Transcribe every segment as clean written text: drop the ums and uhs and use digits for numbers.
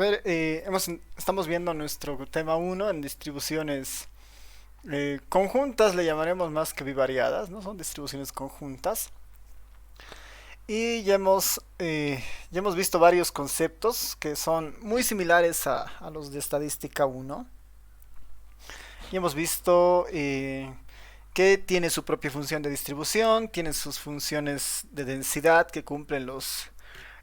A ver, estamos viendo nuestro tema uno en distribuciones conjuntas, le llamaremos más que bivariadas, ¿no? Son distribuciones conjuntas. Y ya hemos visto varios conceptos que son muy similares a los de estadística uno. Y hemos visto que tiene su propia función de distribución, tiene sus funciones de densidad que cumplen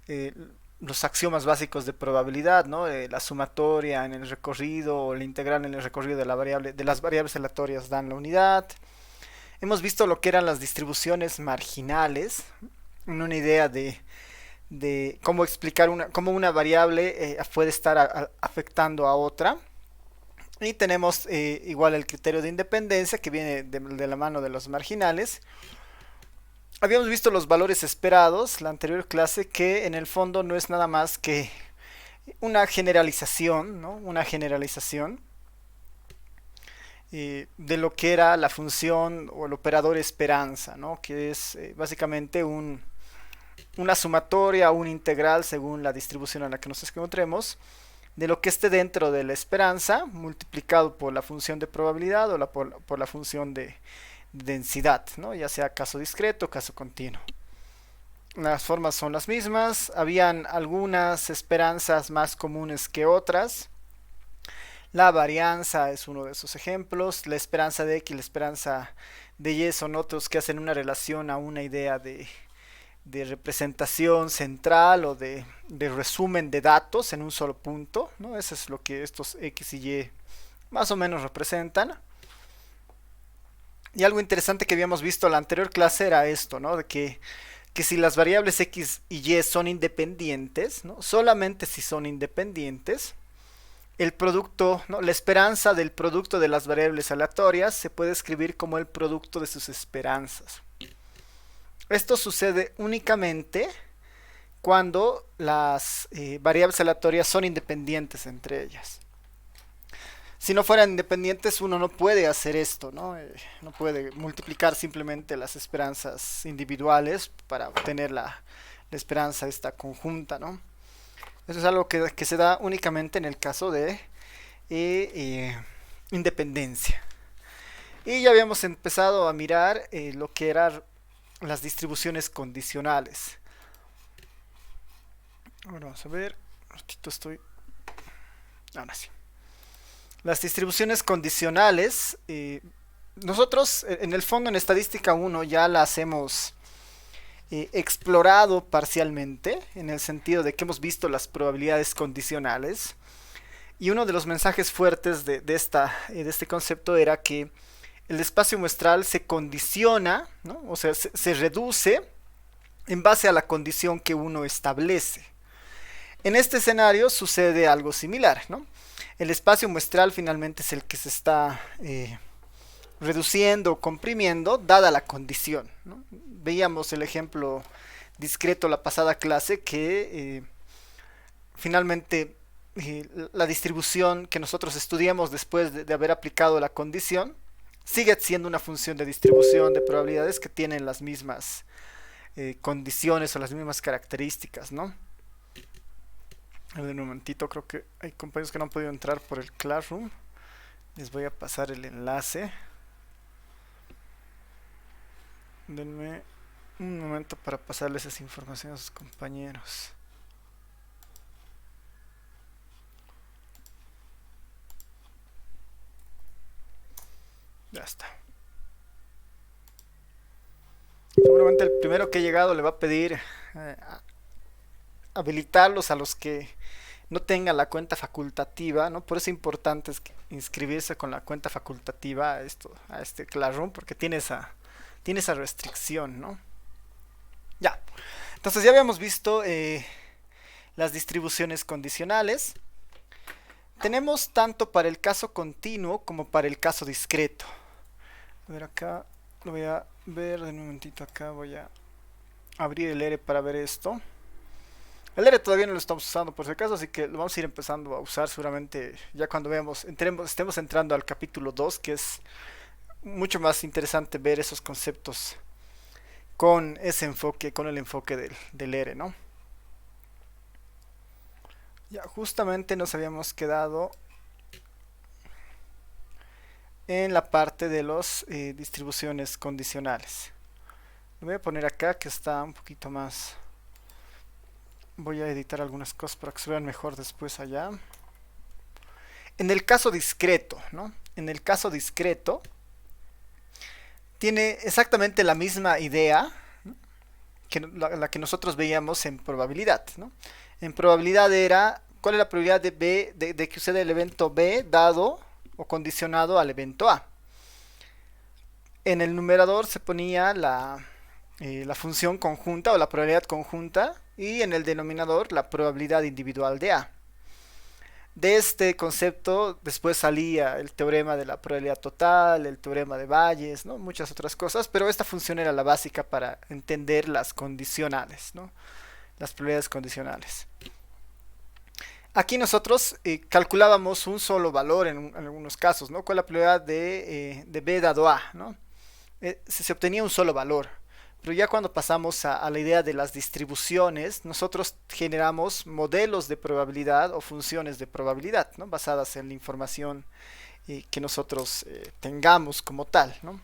eh, los axiomas básicos de probabilidad, ¿no? La sumatoria en el recorrido o la integral en el recorrido de la variable, de las variables aleatorias dan la unidad. Hemos visto lo que eran las distribuciones marginales, una idea de cómo explicar cómo una variable puede estar afectando a otra. Y tenemos igual el criterio de independencia que viene de la mano de los marginales. Habíamos visto los valores esperados la anterior clase, que en el fondo no es nada más que una generalización, ¿no? Una generalización de lo que era la función o el operador esperanza, ¿no? Que es básicamente una sumatoria o un integral según la distribución a la que nos encontremos de lo que esté dentro de la esperanza multiplicado por la función de probabilidad o por la función de densidad, ¿no? Ya sea caso discreto o caso continuo. Las formas son las mismas, habían algunas esperanzas más comunes que otras. La varianza es uno de esos ejemplos, la esperanza de X y la esperanza de Y son otros que hacen una relación a una idea de representación central o de resumen de datos en un solo punto, ¿no? Eso es lo que estos X y Y más o menos representan. Y algo interesante que habíamos visto en la anterior clase era esto, ¿no? De que si las variables X y Y son independientes, ¿no? Solamente si son independientes, el producto, ¿no? La esperanza del producto de las variables aleatorias se puede escribir como el producto de sus esperanzas. Esto sucede únicamente cuando las variables aleatorias son independientes entre ellas. Si no fueran independientes, uno no puede hacer esto, ¿no? No puede multiplicar simplemente las esperanzas individuales para obtener la esperanza esta conjunta, ¿no? Eso es algo que se da únicamente en el caso de independencia. Y ya habíamos empezado a mirar lo que eran las distribuciones condicionales. Ahora vamos a ver. Un ratito estoy. Ahora sí. Las distribuciones condicionales, nosotros en el fondo en estadística uno ya las hemos explorado parcialmente, en el sentido de que hemos visto las probabilidades condicionales. Y uno de los mensajes fuertes de este concepto era que el espacio muestral se condiciona, ¿no? O sea, se reduce en base a la condición que uno establece. En este escenario sucede algo similar, ¿no? El espacio muestral finalmente es el que se está reduciendo o comprimiendo dada la condición, ¿no? Veíamos el ejemplo discreto la pasada clase que finalmente la distribución que nosotros estudiamos después de haber aplicado la condición sigue siendo una función de distribución de probabilidades que tienen las mismas condiciones o las mismas características, ¿no? A ver, un momentito, creo que hay compañeros que no han podido entrar por el Classroom. Les voy a pasar el enlace. Denme un momento para pasarles esa información a sus compañeros. Ya está. Seguramente el primero que ha llegado le va a pedir habilitarlos a los que no tengan la cuenta facultativa, ¿no? Por eso es importante inscribirse con la cuenta facultativa a este Classroom, porque tiene esa restricción, ¿no? Ya. Entonces ya habíamos visto las distribuciones condicionales. Tenemos tanto para el caso continuo como para el caso discreto. A ver acá, lo voy a ver de un momentito acá, voy a abrir el R para ver esto. El R todavía no lo estamos usando por si acaso, así que lo vamos a ir empezando a usar seguramente ya cuando estemos entrando al capítulo 2, que es mucho más interesante ver esos conceptos con ese enfoque, con el enfoque del R, ¿no? Ya justamente nos habíamos quedado en la parte de las distribuciones condicionales. Lo voy a poner acá que está un poquito más. Voy a editar algunas cosas para que se vean mejor después allá. En el caso discreto, ¿no? En el caso discreto tiene exactamente la misma idea, ¿no? Que la que nosotros veíamos en probabilidad, ¿no? En probabilidad era cuál es la probabilidad de B de que suceda el evento B dado o condicionado al evento A. En el numerador se ponía la función conjunta o la probabilidad conjunta y en el denominador la probabilidad individual de A. De este concepto después salía el teorema de la probabilidad total, el teorema de Bayes, ¿no? Muchas otras cosas, pero esta función era la básica para entender las condicionales, ¿no? Las probabilidades condicionales. Aquí nosotros calculábamos un solo valor en algunos casos, ¿no? ¿Cuál es la probabilidad de B dado A, ¿no? Se obtenía un solo valor. Pero ya cuando pasamos a la idea de las distribuciones, nosotros generamos modelos de probabilidad o funciones de probabilidad, ¿no? Basadas en la información que nosotros tengamos como tal, ¿no?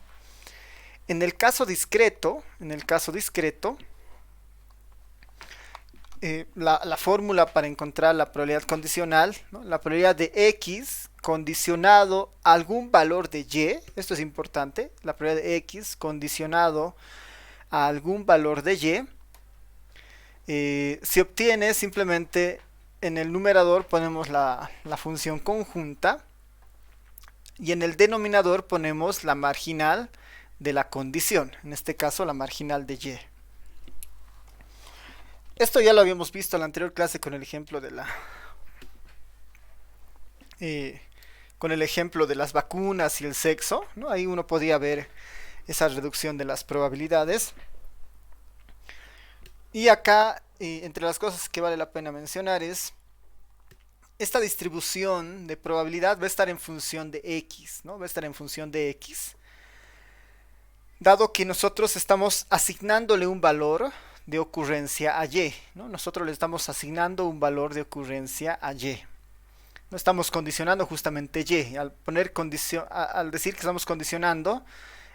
En el caso discreto, la fórmula para encontrar la probabilidad condicional, ¿no? La probabilidad de X condicionado a algún valor de Y, esto es importante, la probabilidad de X condicionado a algún valor de Y, se obtiene simplemente en el numerador ponemos la función conjunta y en el denominador ponemos la marginal de la condición, en este caso la marginal de Y. Esto ya lo habíamos visto en la anterior clase con el ejemplo de con el ejemplo de las vacunas y el sexo, ¿no? Ahí uno podía ver esa reducción de las probabilidades. Y acá, entre las cosas que vale la pena mencionar es, esta distribución de probabilidad va a estar en función de X, ¿no? Va a estar en función de X, dado que nosotros estamos asignándole un valor de ocurrencia a Y, ¿no? Nosotros le estamos asignando un valor de ocurrencia a Y. No estamos condicionando justamente Y. Al poner condición, al decir que estamos condicionando,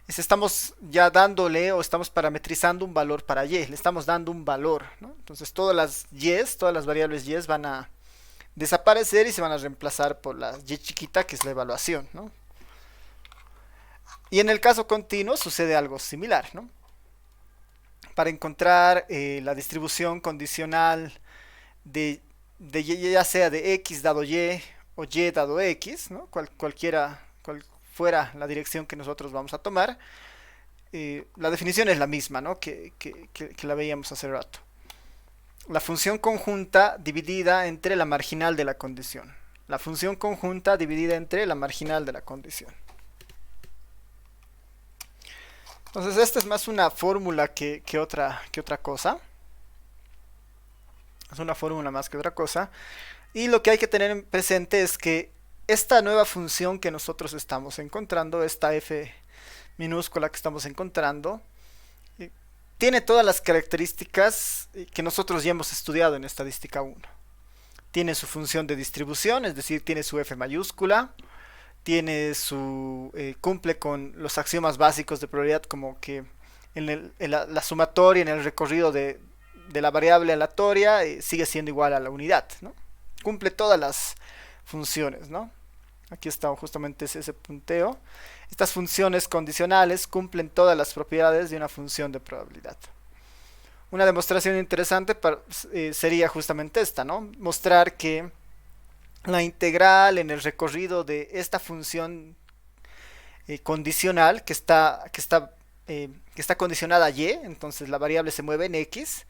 estamos ya dándole o estamos parametrizando un valor para Y, le estamos dando un valor, ¿no? Entonces todas las Y's, todas las variables Y's van a desaparecer y se van a reemplazar por la Y chiquita que es la evaluación, ¿no? Y en el caso continuo sucede algo similar, ¿no? Para encontrar la distribución condicional de Y, ya sea de X dado Y o Y dado X, ¿no? Cualquiera fuera la dirección que nosotros vamos a tomar, la definición es la misma, ¿no? que la veíamos hace rato. La función conjunta dividida entre la marginal de la condición. La función conjunta dividida entre la marginal de la condición. Entonces esta es más una fórmula que otra cosa. Es una fórmula más que otra cosa. Y lo que hay que tener presente es que esta nueva función que nosotros estamos encontrando, esta f minúscula que estamos encontrando, tiene todas las características que nosotros ya hemos estudiado en estadística 1. Tiene su función de distribución, es decir, tiene su f mayúscula, cumple con los axiomas básicos de probabilidad, como que en la sumatoria, en el recorrido de la variable aleatoria, sigue siendo igual a la unidad, ¿no? Cumple todas las funciones, ¿no? Aquí está justamente ese punteo. Estas funciones condicionales cumplen todas las propiedades de una función de probabilidad. Una demostración interesante sería justamente esta, ¿no? Mostrar que la integral en el recorrido de esta función condicional que está condicionada a Y, entonces la variable se mueve en X,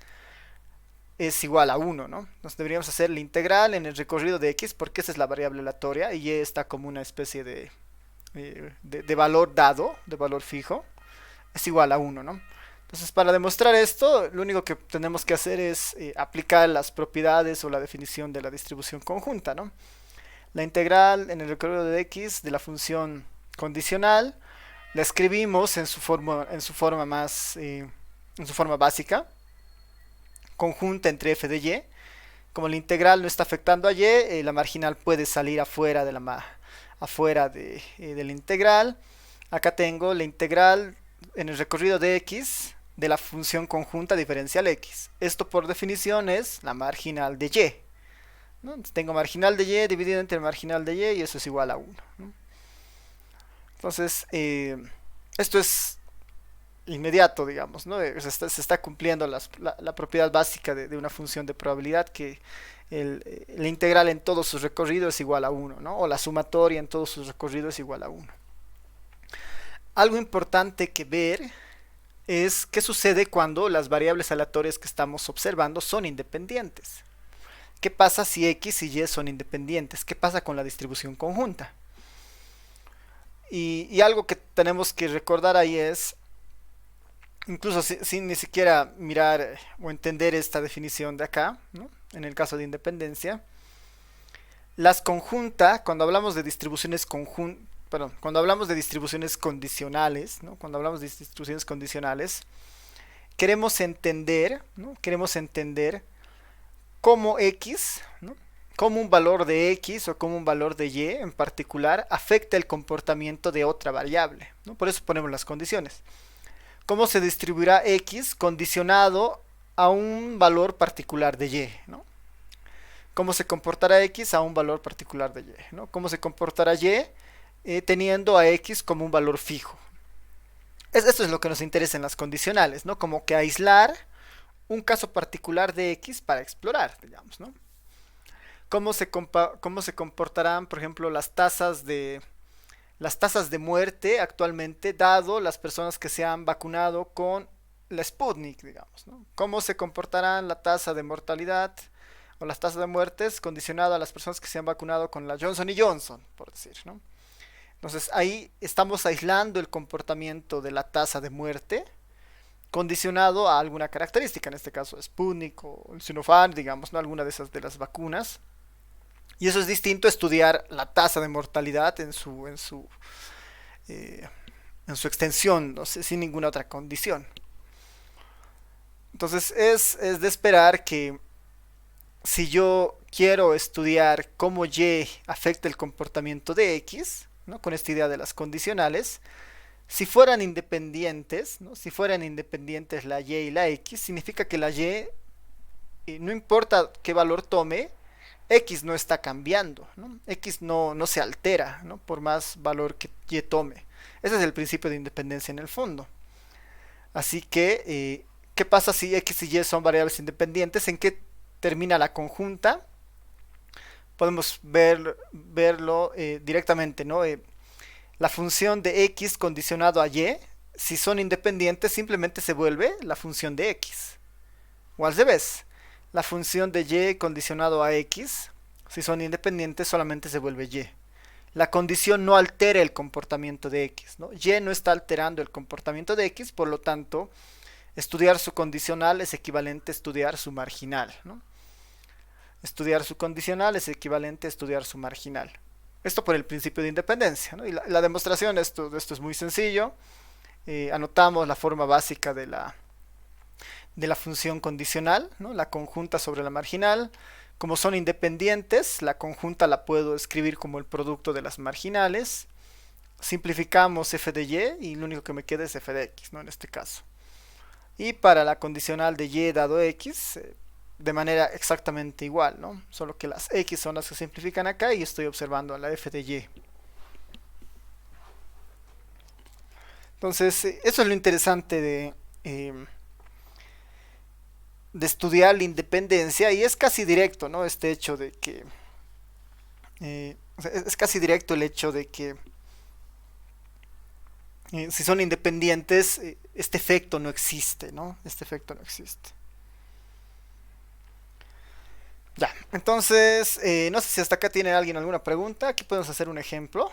es igual a 1, ¿no? Entonces deberíamos hacer la integral en el recorrido de X porque esa es la variable aleatoria y Y está como una especie de valor dado, de valor fijo, es igual a 1, ¿no? Entonces para demostrar esto, lo único que tenemos que hacer es aplicar las propiedades o la definición de la distribución conjunta, ¿no? La integral en el recorrido de X de la función condicional la escribimos en su forma básica, conjunta entre f de Y, como el integral no está afectando a y, la marginal puede salir afuera del integral. Acá tengo la integral en el recorrido de x de la función conjunta diferencial x. Esto por definición es la marginal de y, ¿no? Entonces tengo marginal de y dividido entre marginal de y eso es igual a 1, ¿no? Entonces, esto es inmediato, digamos, ¿no? Se está cumpliendo la propiedad básica de una función de probabilidad, que la integral en todos sus recorridos es igual a 1, ¿no? O la sumatoria en todos sus recorridos es igual a 1. Algo importante que ver es qué sucede cuando las variables aleatorias que estamos observando son independientes. ¿Qué pasa si x y y son independientes? ¿Qué pasa con la distribución conjunta? Y algo que tenemos que recordar ahí es, incluso sin ni siquiera mirar o entender esta definición de acá, ¿no? En el caso de independencia, las conjuntas, cuando hablamos de distribuciones cuando hablamos de distribuciones condicionales, ¿no? Cuando hablamos de distribuciones condicionales, queremos entender, ¿no? Queremos entender cómo x, ¿no? Cómo un valor de x o cómo un valor de y en particular afecta el comportamiento de otra variable, ¿no? Por eso ponemos las condiciones. ¿Cómo se distribuirá x condicionado a un valor particular de y, ¿no? ¿Cómo se comportará x a un valor particular de y, ¿no? ¿Cómo se comportará y teniendo a x como un valor fijo? Esto es lo que nos interesa en las condicionales, ¿no? Como que aislar un caso particular de x para explorar, digamos, ¿no? ¿Cómo se comportarán, por ejemplo, las tasas de muerte actualmente, dado las personas que se han vacunado con la Sputnik, digamos, ¿no? ¿Cómo se comportarán la tasa de mortalidad o las tasas de muertes condicionado a las personas que se han vacunado con la Johnson y Johnson, por decir, ¿no? Entonces ahí estamos aislando el comportamiento de la tasa de muerte condicionado a alguna característica, en este caso Sputnik o el Sinopharm, digamos, ¿no? Alguna de esas de las vacunas. Y eso es distinto a estudiar la tasa de mortalidad eh, en su extensión, no sé, sin ninguna otra condición. Entonces es de esperar que si yo quiero estudiar cómo y afecta el comportamiento de x, ¿no? Con esta idea de las condicionales, si fueran independientes, ¿no? Si fueran independientes la y la x, significa que la y, no importa qué valor tome, x no está cambiando, ¿no? X no se altera, ¿no? Por más valor que y tome. Ese es el principio de independencia en el fondo. Así que, ¿qué pasa si x y y son variables independientes? ¿En qué termina la conjunta? Podemos verlo directamente, ¿no? La función de x condicionado a y, si son independientes, simplemente se vuelve la función de x. O al revés, la función de y condicionado a x, si son independientes, solamente se vuelve y. La condición no altera el comportamiento de x, ¿no? Y no está alterando el comportamiento de x, por lo tanto, estudiar su condicional es equivalente a estudiar su marginal, ¿no? Estudiar su condicional es equivalente a estudiar su marginal. Esto por el principio de independencia, ¿no? Y la demostración de esto es muy sencillo. Anotamos la forma básica de la función condicional, ¿no? La conjunta sobre la marginal. Como son independientes, la conjunta la puedo escribir como el producto de las marginales. Simplificamos f de y lo único que me queda es f de x, ¿no? En este caso. Y para la condicional de y dado x, de manera exactamente igual, ¿no? Solo que las x son las que simplifican acá y estoy observando a la f de y. Entonces, eso es lo interesante de estudiar la independencia, y es casi directo, ¿no? Este hecho de que es casi directo el hecho de que si son independientes, este efecto no existe, ¿no? Este efecto no existe. Ya, entonces, no sé si hasta acá tiene alguien alguna pregunta. Aquí podemos hacer un ejemplo,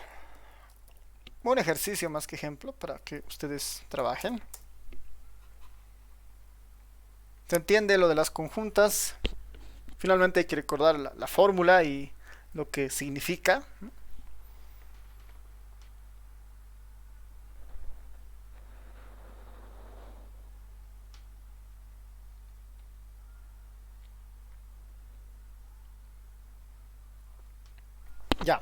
un ejercicio más que ejemplo, para que ustedes trabajen. ¿Se entiende lo de las conjuntas? Finalmente hay que recordar la fórmula y lo que significa, ¿no? Ya.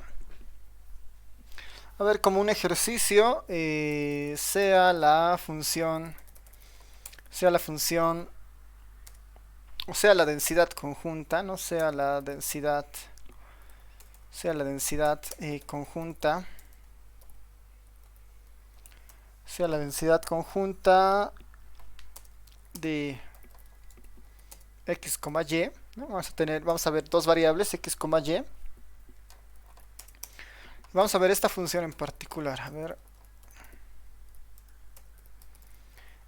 A ver, como un ejercicio, sea la función, o sea la densidad conjunta, no sea la densidad conjunta, sea la densidad conjunta de x, y, ¿no? Vamos a ver dos variables, x, y. Vamos a ver esta función en particular. A ver,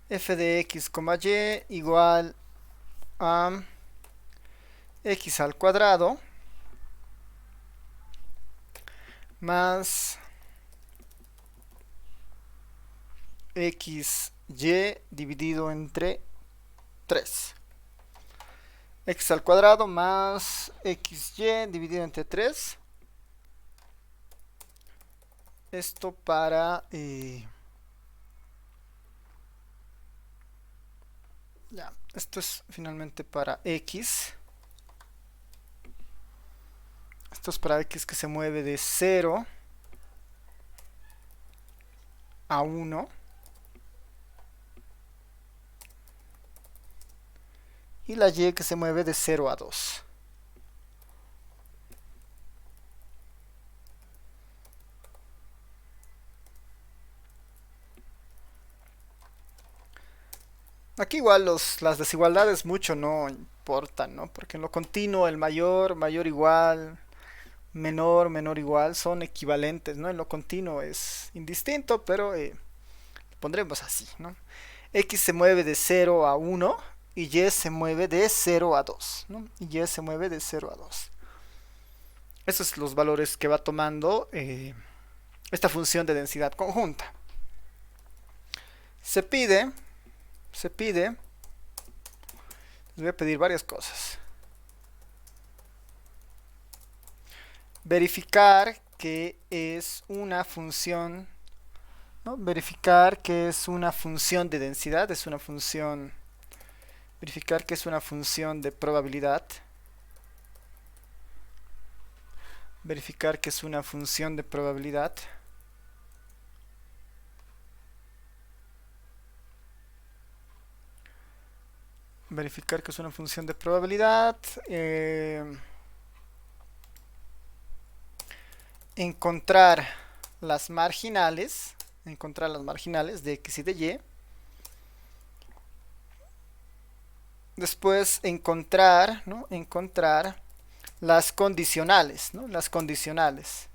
f de x, y igual a x al cuadrado más xy dividido entre 3. X al cuadrado más xy dividido entre 3. Esto para... ya, esto es finalmente para x. Esto es para x que se mueve de 0 a 1. Y la y que se mueve de 0 a 2. Aquí igual las desigualdades mucho no importan, ¿no? Porque en lo continuo el mayor, mayor igual, menor, menor igual son equivalentes, ¿no? En lo continuo es indistinto, pero pondremos así, ¿no? X se mueve de 0 a 1 y Y se mueve de 0 a 2, ¿no? Y Y se mueve de 0 a 2. Esos son los valores que va tomando esta función de densidad conjunta. Se pide, les voy a pedir varias cosas. Verificar que es una función, ¿no? Verificar que es una función de densidad, verificar que es una función de probabilidad, verificar que es una función de probabilidad, verificar que es una función de probabilidad, encontrar las marginales de x y de y. Después encontrar, ¿no? Encontrar las condicionales, ¿no? Las condicionales.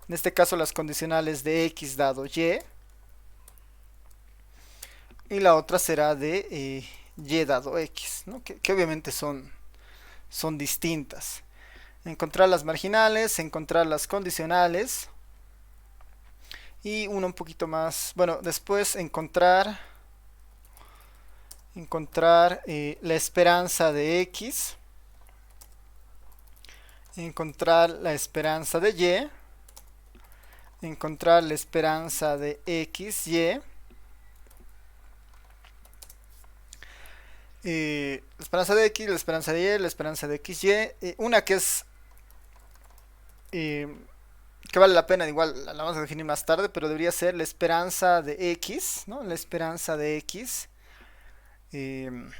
En este caso las condicionales de x dado y. Y la otra será de y dado x, ¿no? Que obviamente son distintas. Encontrar las marginales, encontrar las condicionales. Y uno un poquito más, bueno, después encontrar la esperanza de x, encontrar la esperanza de y, encontrar la esperanza de x, y, la esperanza de x, la esperanza de y, la esperanza de x, y, una que es que vale la pena, igual la vamos a definir más tarde, pero debería ser la esperanza de x, ¿no? La esperanza de x, la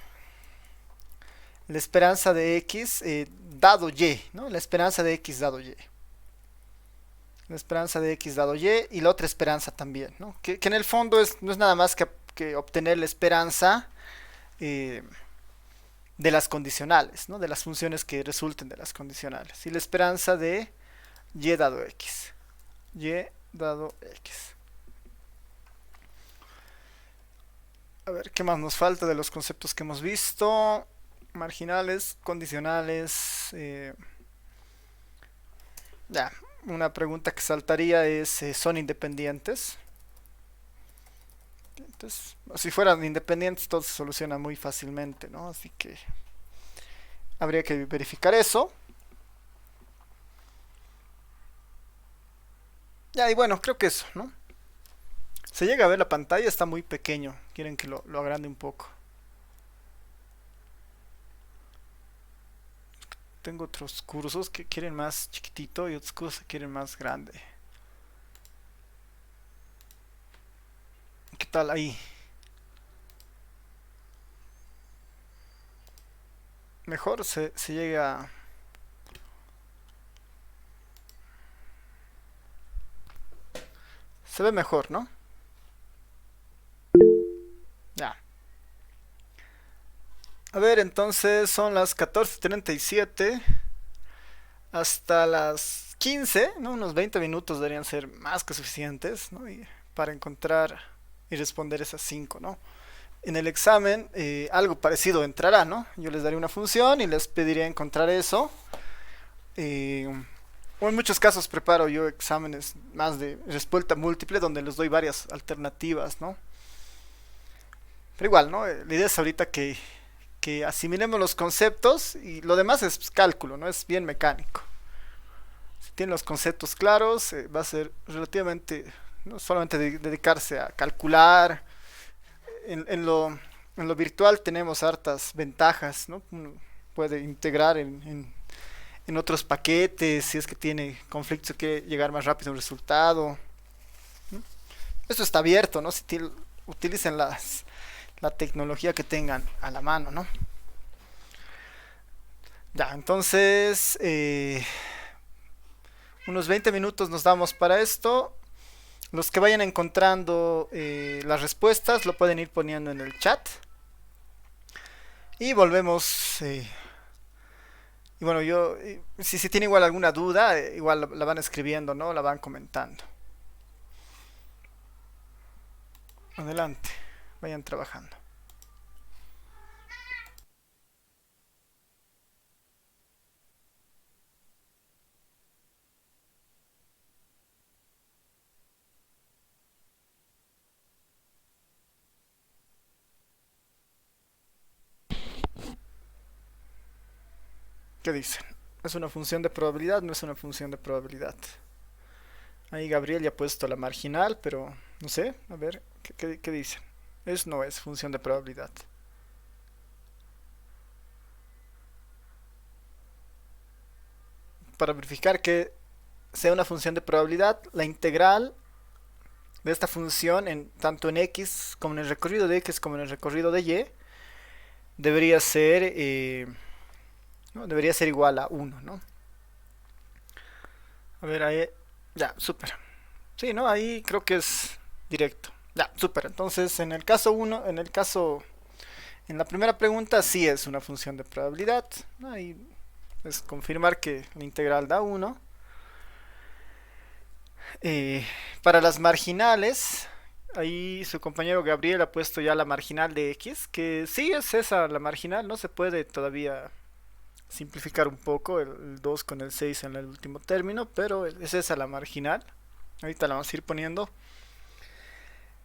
esperanza de x dado y, ¿no? La esperanza de x dado y. La esperanza de x dado y la otra esperanza también, ¿no? Que en el fondo no es nada más que obtener la esperanza de las condicionales, ¿no? De las funciones que resulten de las condicionales. Y la esperanza de y dado x. Y dado x. A ver, ¿qué más nos falta de los conceptos que hemos visto? Marginales, condicionales. Ya, una pregunta que saltaría es, ¿son independientes? Entonces, si fueran independientes, todo se soluciona muy fácilmente, ¿no? Así que habría que verificar eso. Ya, y bueno, creo que eso, ¿no? Se llega a ver la pantalla, está muy pequeño. Quieren que lo agrande un poco. tengo otros cursos que quieren más chiquitito y otros cursos que quieren más grande. ¿Qué tal ahí? Mejor se llega. Se ve mejor, ¿no? Ya. A ver, entonces son las 14:37 hasta las 15, ¿no? Unos 20 minutos deberían ser más que suficientes, ¿no? Y para encontrar y responder esas 5, ¿no? En el examen algo parecido entrará, ¿no? Yo les daré una función y les pediré encontrar eso. Eh, o en muchos casos preparo yo exámenes más de respuesta múltiple donde les doy varias alternativas, ¿no? Pero igual, ¿no? La idea es ahorita que asimilemos los conceptos y lo demás es pues, cálculo, ¿no? Es bien mecánico. Si tienen los conceptos claros, va a ser relativamente, no solamente dedicarse a calcular. En lo virtual tenemos hartas ventajas, ¿no? Uno puede integrar en otros paquetes, si es que tiene conflictos, quiere llegar más rápido a un resultado. ¿No? Esto está abierto, ¿no? Si utilicen la tecnología que tengan a la mano, ¿no? Ya, entonces, unos 20 minutos nos damos para esto. Los que vayan encontrando las respuestas lo pueden ir poniendo en el chat. Y volvemos. Y bueno, yo, si tiene igual alguna duda, igual la van escribiendo, ¿no? La van comentando. Adelante, vayan trabajando. ¿Qué dicen? ¿Es una función de probabilidad? No es una función de probabilidad. Ahí Gabriel ya ha puesto la marginal, pero no sé, a ver, ¿qué dicen? Es no es función de probabilidad. Para verificar que sea una función de probabilidad, la integral de esta función tanto en x como en el recorrido de x como en el recorrido de y debería ser, ¿no? Debería ser igual a 1, ¿no? A ver, ahí, ya, súper. Sí, ¿no? Ahí creo que es directo. Ya, súper. Entonces, en el caso uno, en la primera pregunta sí es una función de probabilidad. Ahí es confirmar que la integral da 1. Eh, para las marginales, ahí su compañero Gabriel ha puesto ya la marginal de x, que sí es esa la marginal, no se puede todavía simplificar un poco el 2 con el 6 en el último término, pero es esa la marginal. Ahorita la vamos a ir poniendo.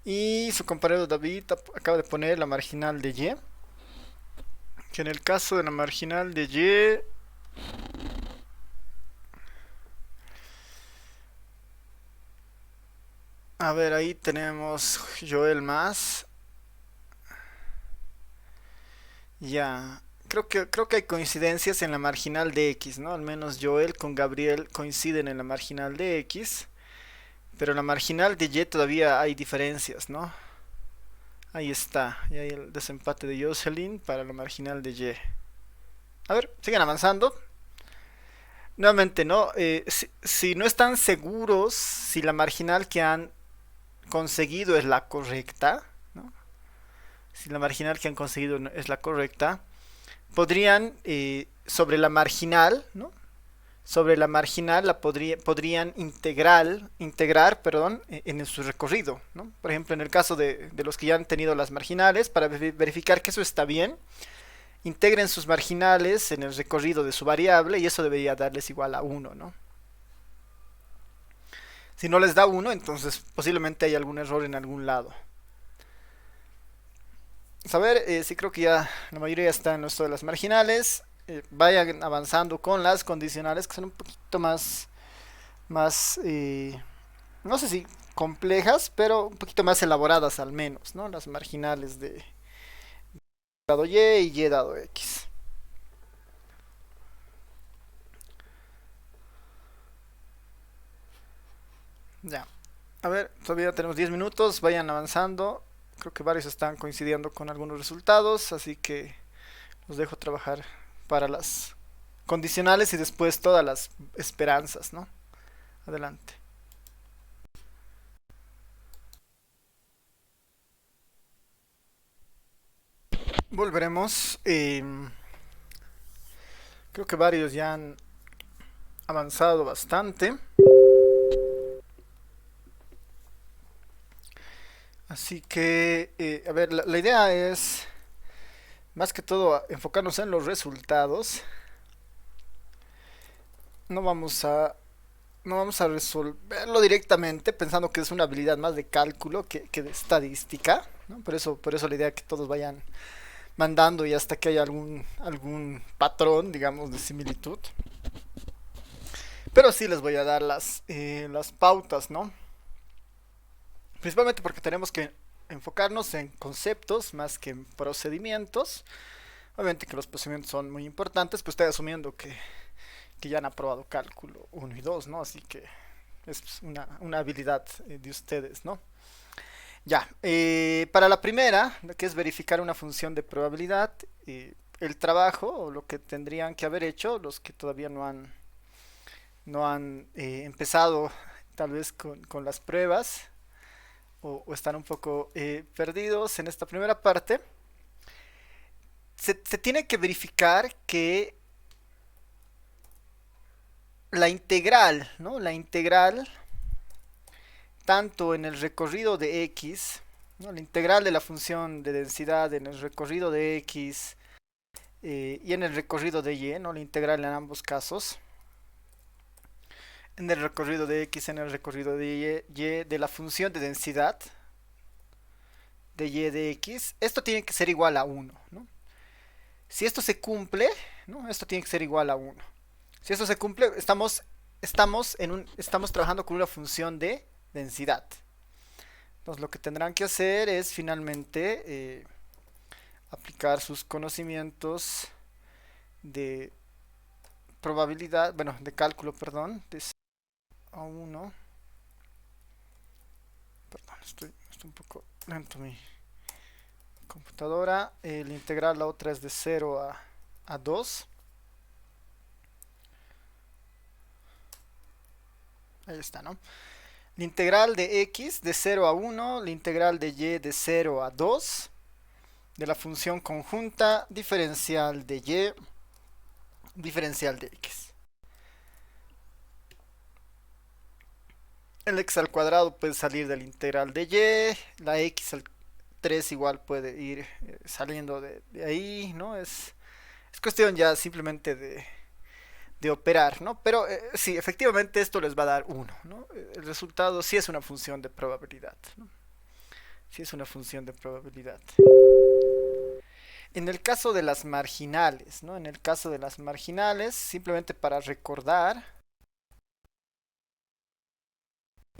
Y su compañero David acaba de poner la marginal de y, que en el caso de la marginal de y, a ver, ahí tenemos Joel más. Ya, creo que hay coincidencias en la marginal de x, ¿no? Al menos Joel con Gabriel coinciden en la marginal de x, pero en la marginal de y todavía hay diferencias, ¿no? Ahí está, y hay el desempate de Jocelyn para la marginal de y. A ver, sigan avanzando. Nuevamente, ¿no? Si no están seguros si la marginal que han conseguido es la correcta, ¿no? Si la marginal que han conseguido es la correcta, podrían sobre la marginal, ¿no? Sobre la marginal podrían integrar, perdón, en su recorrido, ¿no? Por ejemplo, en el caso de los que ya han tenido las marginales, para verificar que eso está bien, integren sus marginales en el recorrido de su variable y eso debería darles igual a 1, ¿no? Si no les da 1, entonces posiblemente hay algún error en algún lado. A ver, sí creo que ya la mayoría está en esto de las marginales. Vayan avanzando con las condicionales que son un poquito más, no sé si complejas, pero un poquito más elaboradas al menos, ¿no? Las marginales de dado y dado x. Ya. A ver, todavía tenemos 10 minutos, vayan avanzando. Creo que varios están coincidiendo con algunos resultados, así que los dejo trabajar para las condicionales y después todas las esperanzas, ¿no? Adelante. Volveremos. Creo que varios ya han avanzado bastante. Así que, a ver, la idea es más que todo enfocarnos en los resultados. No vamos a, no vamos a resolverlo directamente pensando que es una habilidad más de cálculo que de estadística, ¿no? Por eso la idea es que todos vayan mandando y hasta que haya algún patrón, digamos, de similitud. Pero sí les voy a dar las pautas, ¿no? Principalmente porque tenemos que enfocarnos en conceptos más que en procedimientos. Obviamente que los procedimientos son muy importantes, pues estoy asumiendo que ya han aprobado cálculo uno y 2, ¿no? Así que es una habilidad de ustedes, ¿no? Ya, para la primera, que es verificar una función de probabilidad, el trabajo o lo que tendrían que haber hecho, los que todavía no han empezado tal vez con las pruebas o están un poco perdidos en esta primera parte, se tiene que verificar que la integral, ¿no? La integral, tanto en el recorrido de x, ¿no? La integral de la función de densidad en el recorrido de x y en el recorrido de y, ¿no? La integral en ambos casos. En el recorrido de x, en el recorrido de y de la función de densidad de y de x, esto tiene que ser igual a 1, ¿no? Si esto se cumple, ¿no? Esto tiene que ser igual a 1. Si esto se cumple, estamos trabajando con una función de densidad. Entonces lo que tendrán que hacer es finalmente aplicar sus conocimientos de probabilidad, bueno, de cálculo, perdón, de 0 a 1. Perdón, estoy un poco lento mi computadora. La integral, la otra es de 0 a 2. Ahí está, ¿no? La integral de x de 0 a 1, la integral de y de 0 a 2, de la función conjunta diferencial de y, diferencial de x. El x al cuadrado puede salir de la integral de y, la x al 3 igual puede ir saliendo de ahí, ¿no? Es cuestión ya simplemente de operar, ¿no? Pero sí, efectivamente esto les va a dar 1, ¿no? El resultado sí es una función de probabilidad, ¿no? Sí es una función de probabilidad. En el caso de las marginales, ¿no? En el caso de las marginales, simplemente para recordar,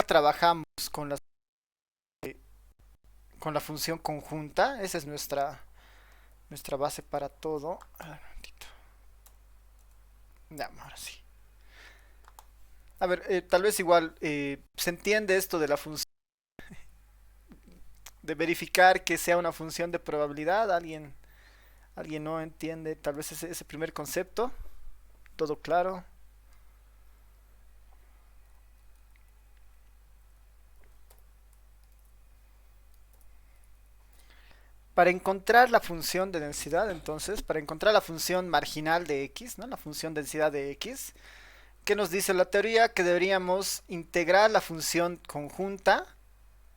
trabajamos con la función conjunta, esa es nuestra base para todo. A ver, un momentito. Ya, ahora sí. A ver, tal vez igual se entiende esto de la función, de verificar que sea una función de probabilidad. ¿Alguien no entiende tal vez ese primer concepto? ¿Todo claro? Para encontrar la función de densidad, entonces, para encontrar la función marginal de x, ¿no? La función densidad de x, ¿qué nos dice la teoría? Que deberíamos integrar la función conjunta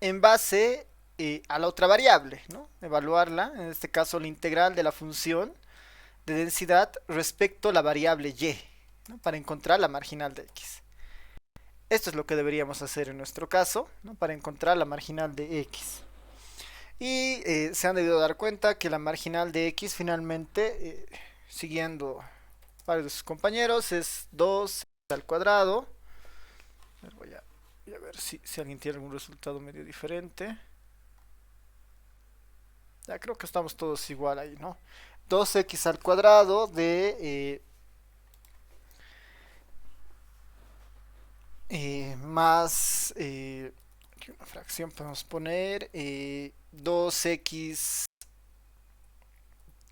en base a la otra variable, ¿no? Evaluarla, en este caso la integral de la función de densidad respecto a la variable y, ¿no? Para encontrar la marginal de x. Esto es lo que deberíamos hacer en nuestro caso, ¿no? Para encontrar la marginal de x. Y se han debido dar cuenta que la marginal de x finalmente, siguiendo varios de sus compañeros, es 2 al cuadrado. Voy a ver si alguien tiene algún resultado medio diferente. Ya creo que estamos todos igual ahí, ¿no? 2x al cuadrado de más aquí una fracción podemos poner 2x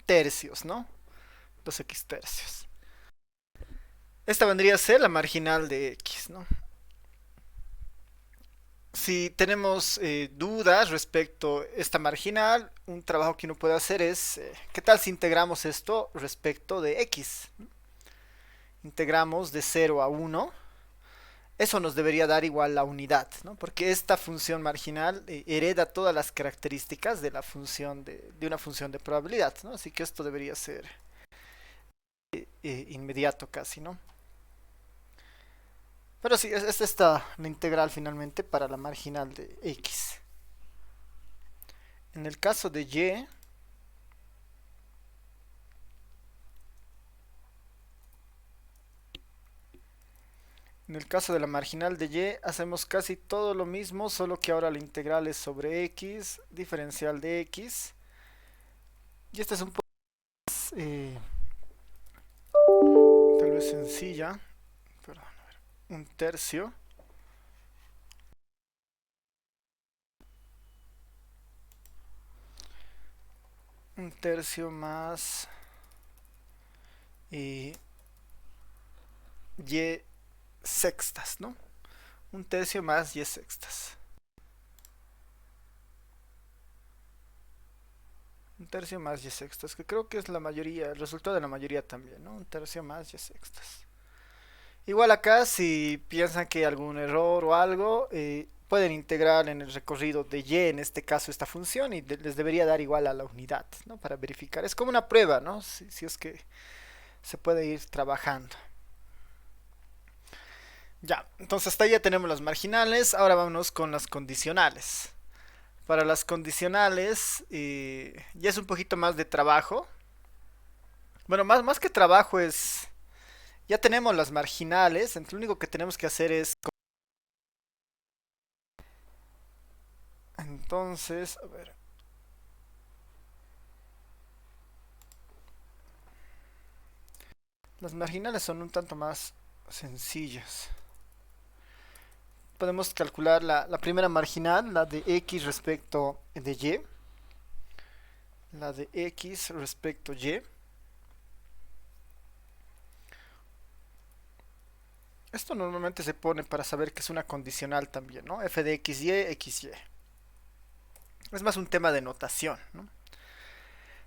tercios, ¿no? 2x tercios. Esta vendría a ser la marginal de x, ¿no? Si tenemos dudas respecto a esta marginal, un trabajo que uno puede hacer es, ¿qué tal si integramos esto respecto de x? Integramos de 0 a 1. Eso nos debería dar igual la unidad, ¿no? Porque esta función marginal hereda todas las características de la función de una función de probabilidad, ¿no? Así que esto debería ser inmediato casi, ¿no? Pero sí, esta está la integral finalmente para la marginal de x. En el caso de y, en el caso de la marginal de y, hacemos casi todo lo mismo, solo que ahora la integral es sobre x, diferencial de x. Y esta es un poco más, tal vez sencilla. Perdón, a ver, un tercio. Un tercio más y sextas, ¿no? Un tercio más y sextas. Un tercio más y sextas, que creo que es la mayoría, el resultado de la mayoría también, ¿no? Un tercio más y sextas. Igual acá, si piensan que hay algún error o algo, pueden integrar en el recorrido de y, en este caso, esta función y les debería dar igual a la unidad, ¿no? Para verificar. Es como una prueba, ¿no? Si es que se puede ir trabajando. Ya, entonces hasta ahí ya tenemos las marginales. Ahora vámonos con las condicionales. Para las condicionales ya es un poquito más de trabajo. Bueno, más que trabajo es... Ya tenemos las marginales, entonces lo único que tenemos que hacer es... Entonces, a ver. Las marginales son un tanto más sencillas. Podemos calcular la primera marginal, la de x respecto de y. La de x respecto y. Esto normalmente se pone para saber que es una condicional también, ¿no? F de xy, xy. Es más un tema de notación, ¿no?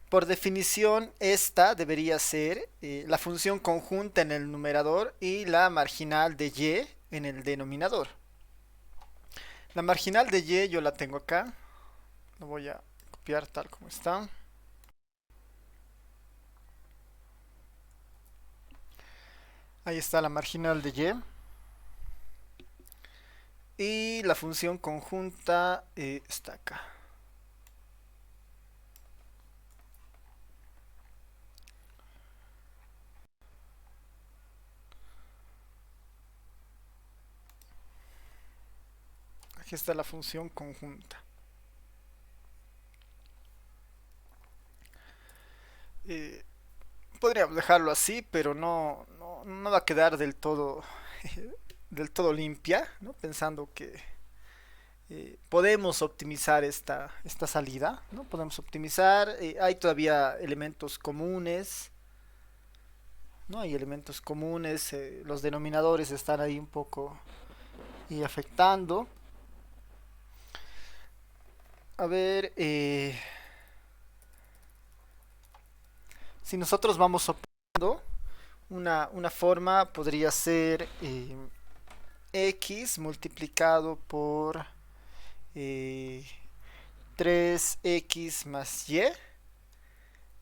Por definición, esta debería ser la función conjunta en el numerador y la marginal de y en el denominador. La marginal de y yo la tengo acá. Lo voy a copiar tal como está. Ahí está la marginal de y. Y la función conjunta está acá. Aquí está la función conjunta. Eh, Podríamos dejarlo así, pero no va a quedar del todo limpia, ¿no? Pensando que podemos optimizar esta salida, ¿no? Podemos optimizar, hay todavía elementos comunes, ¿no? Hay elementos comunes, los denominadores están ahí un poco y afectando. A ver, si nosotros vamos optimizando, una forma podría ser x multiplicado por 3x más y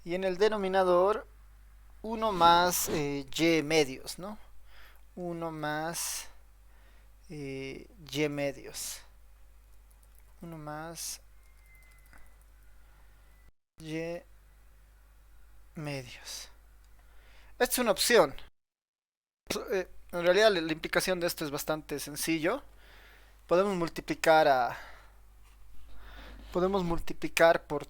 en el denominador uno más y medios, ¿no? Uno más y medios. Uno más y medios. Esta es una opción. En realidad la implicación de esto es bastante sencillo. Podemos multiplicar podemos multiplicar por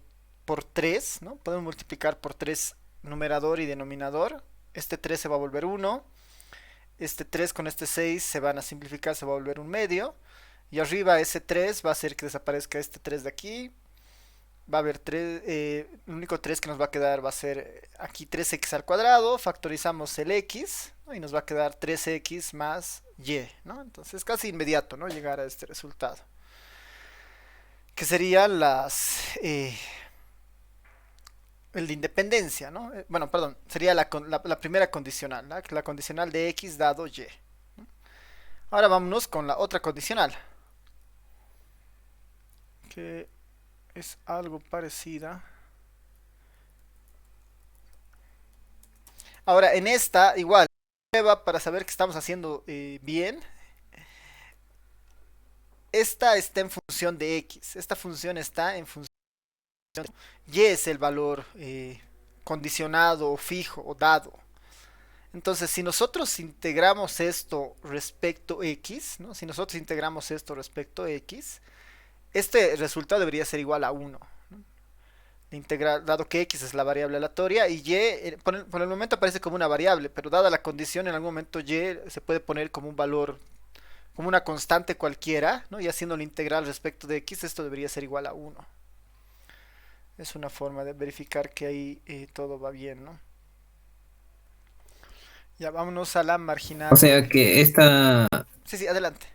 3, ¿no? Podemos multiplicar por 3 numerador y denominador. Este 3 se va a volver 1. este 3 con este 6 se van a simplificar, se va a volver un medio. Y arriba ese 3 va a hacer que desaparezca este 3 de aquí. Va a haber 3, el único 3 que nos va a quedar va a ser aquí 3x al cuadrado. Factorizamos el x, ¿no? Y nos va a quedar 3x más y, ¿no? Entonces es casi inmediato, ¿no? Llegar a este resultado. Que serían el de independencia, ¿no? Bueno, perdón, sería la primera condicional, ¿no? La condicional de x dado y. ¿No? Ahora vámonos con la otra condicional, que es algo parecida. Ahora, en esta, igual, prueba para saber que estamos haciendo bien. Esta está en función de x. Esta función está en función de y es el valor condicionado o fijo o dado. Entonces, si nosotros integramos esto respecto a x, ¿no? Si nosotros integramos esto respecto a x, este resultado debería ser igual a 1. ¿No? Integral, dado que x es la variable aleatoria y y por el momento aparece como una variable, pero dada la condición en algún momento y se puede poner como un valor, como una constante cualquiera, ¿no? Y haciendo la integral respecto de x, esto debería ser igual a 1. Es una forma de verificar que ahí todo va bien, ¿no? Ya vámonos a la O marginal sea de... que esta, Sí, sí, adelante.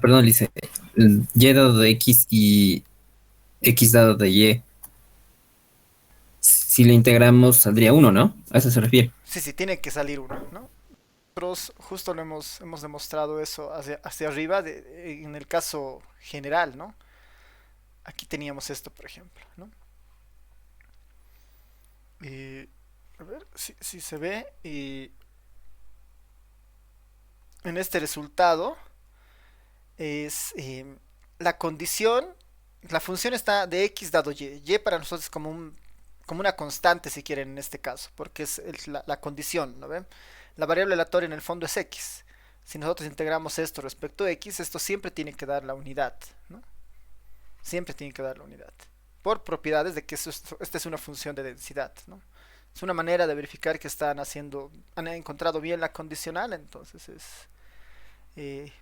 perdón, dice y dado de x y x dado de y. Si le integramos saldría uno, ¿no? A eso se refiere. Sí, sí, tiene que salir 1, ¿no? Nosotros justo hemos demostrado eso hacia arriba en el caso general, ¿no? Aquí teníamos esto, por ejemplo, ¿no? Y, a ver si se ve. Y en este resultado es la condición, la función está de x dado y. Y para nosotros es como una constante, si quieren, en este caso, porque es la condición, ¿no ven? La variable aleatoria en el fondo es x. Si nosotros integramos esto respecto a x, esto siempre tiene que dar la unidad, ¿no? Siempre tiene que dar la unidad. Por propiedades de que esta es una función de densidad, ¿no? Es una manera de verificar que han encontrado bien la condicional, entonces es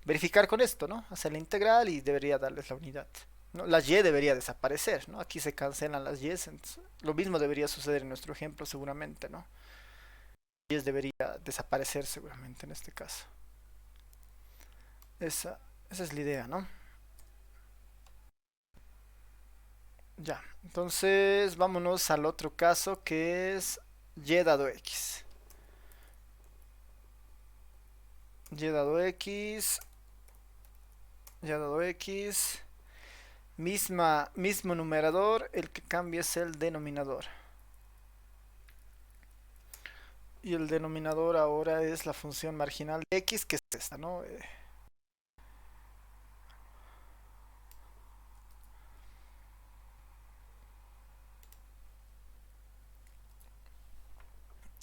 verificar con esto, ¿no? Hacer la integral y debería darles la unidad. ¿No? La y debería desaparecer, ¿no? Aquí se cancelan las y, entonces, lo mismo debería suceder en nuestro ejemplo seguramente, ¿no? Y debería desaparecer seguramente en este caso. Esa es la idea, ¿no? Ya, entonces vámonos al otro caso que es y dado x. Y dado x, y dado x, mismo numerador, el que cambia es el denominador. Y el denominador ahora es la función marginal de x, que es esta, ¿no?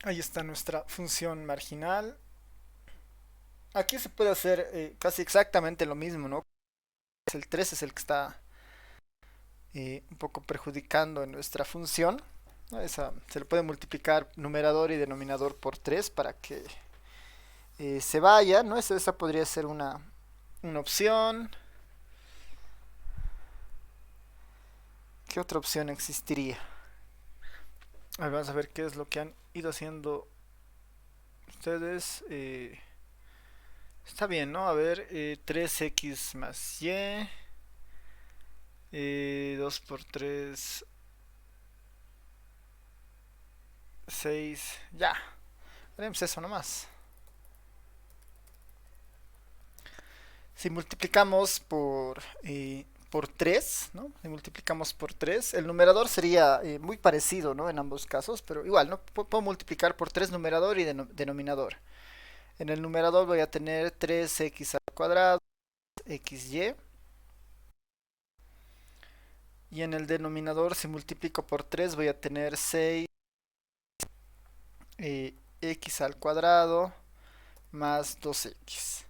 Ahí está nuestra función marginal. Aquí se puede hacer casi exactamente lo mismo, ¿no? El 3 es el que está un poco perjudicando en nuestra función, ¿no? Se le puede multiplicar numerador y denominador por 3 para que se vaya, ¿no? Esa podría ser una opción. ¿Qué otra opción existiría? A ver, vamos a ver qué es lo que han ido haciendo ustedes. Está bien, ¿no? A ver, 3x más y. 2 por 3, 6. Ya, haremos eso nomás. Si multiplicamos por 3, ¿no? Si multiplicamos por 3, el numerador sería muy parecido, ¿no? En ambos casos, pero igual, ¿no? Puedo multiplicar por 3 numerador y denominador. En el numerador voy a tener 3x al cuadrado, xy. Y en el denominador, si multiplico por 3, voy a tener 6 x al cuadrado más 2x.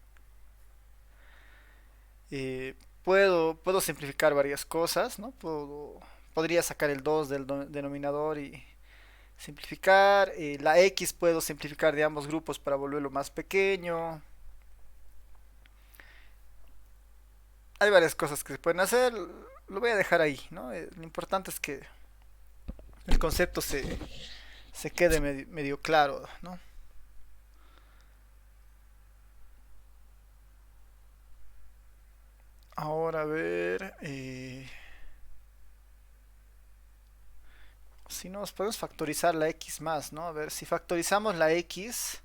Puedo simplificar varias cosas, ¿no? Podría sacar el 2 del denominador y Simplificar, la X puedo simplificar de ambos grupos para volverlo más pequeño. Hay varias cosas que se pueden hacer, lo voy a dejar ahí, ¿no? Lo importante es que el concepto se quede medio claro, ¿no? Ahora a ver, si nos podemos factorizar la X más, ¿no? A ver, si factorizamos la X,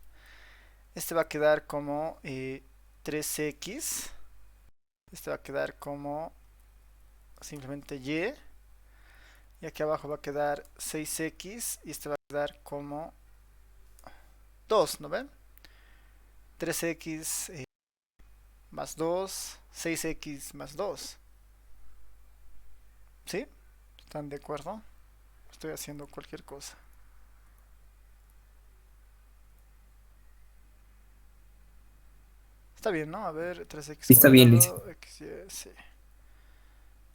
este va a quedar como 3X, este va a quedar como simplemente Y, y aquí abajo va a quedar 6X, y este va a quedar como 2, ¿no ven? 3X más 2, 6X más 2. ¿Sí? ¿Están de acuerdo? Estoy haciendo cualquier cosa. Está bien, ¿no? A ver, 3x Sí, está bien, Lice. cuadrado, x, y, sí.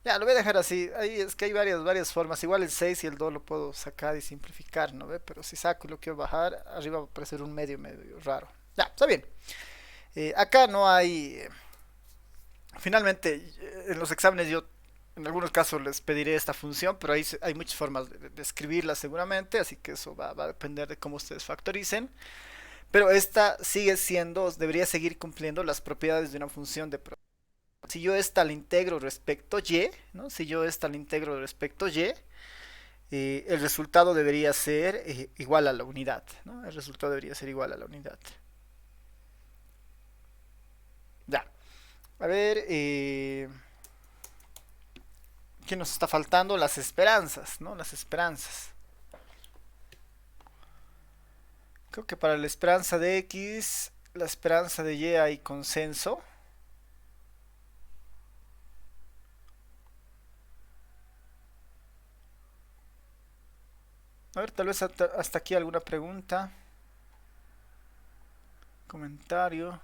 Ya, lo voy a dejar así. Ahí es que hay varias formas. Igual el 6 y el 2 lo puedo sacar y simplificar, ¿no ve? Pero si saco y lo quiero bajar, arriba va a aparecer un medio raro. Ya, está bien. Acá no hay... finalmente, en los exámenes yo en algunos casos les pediré esta función, pero ahí hay muchas formas de escribirla seguramente, así que eso va a depender de cómo ustedes factoricen. Pero esta sigue siendo, debería seguir cumpliendo las propiedades de una función de... Si yo esta la integro respecto y, ¿no? Si yo esta la integro respecto y, el resultado debería ser igual a la unidad, ¿no? El resultado debería ser igual a la unidad. Ya. A ver, ¿qué nos está faltando? Las esperanzas, ¿no? Las esperanzas. Creo que para la esperanza de X, la esperanza de Y hay consenso. A ver, tal vez hasta aquí alguna pregunta, comentario.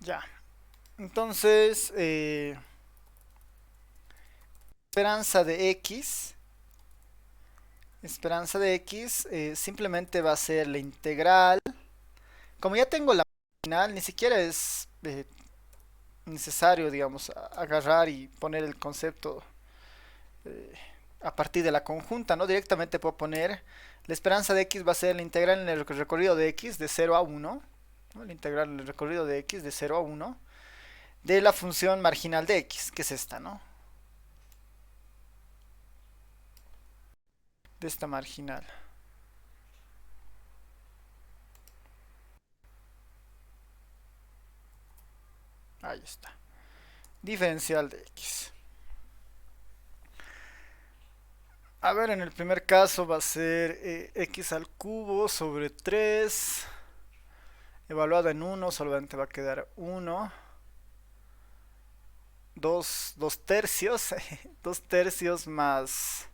Ya. Entonces, esperanza de X. Esperanza de X simplemente va a ser la integral. Como ya tengo la marginal, ni siquiera es necesario, digamos, agarrar y poner el concepto eh, a partir de la conjunta, ¿no? Directamente puedo poner la esperanza de X va a ser la integral en el recorrido de X de 0 a 1, ¿no? La integral en el recorrido de X de 0 a 1 de la función marginal de X, que es esta, ¿no? De esta marginal. Ahí está. Diferencial de X. A ver, en el primer caso va a ser x al cubo sobre 3 evaluado en 1, solamente va a quedar 1. 2 tercios, 2 tercios más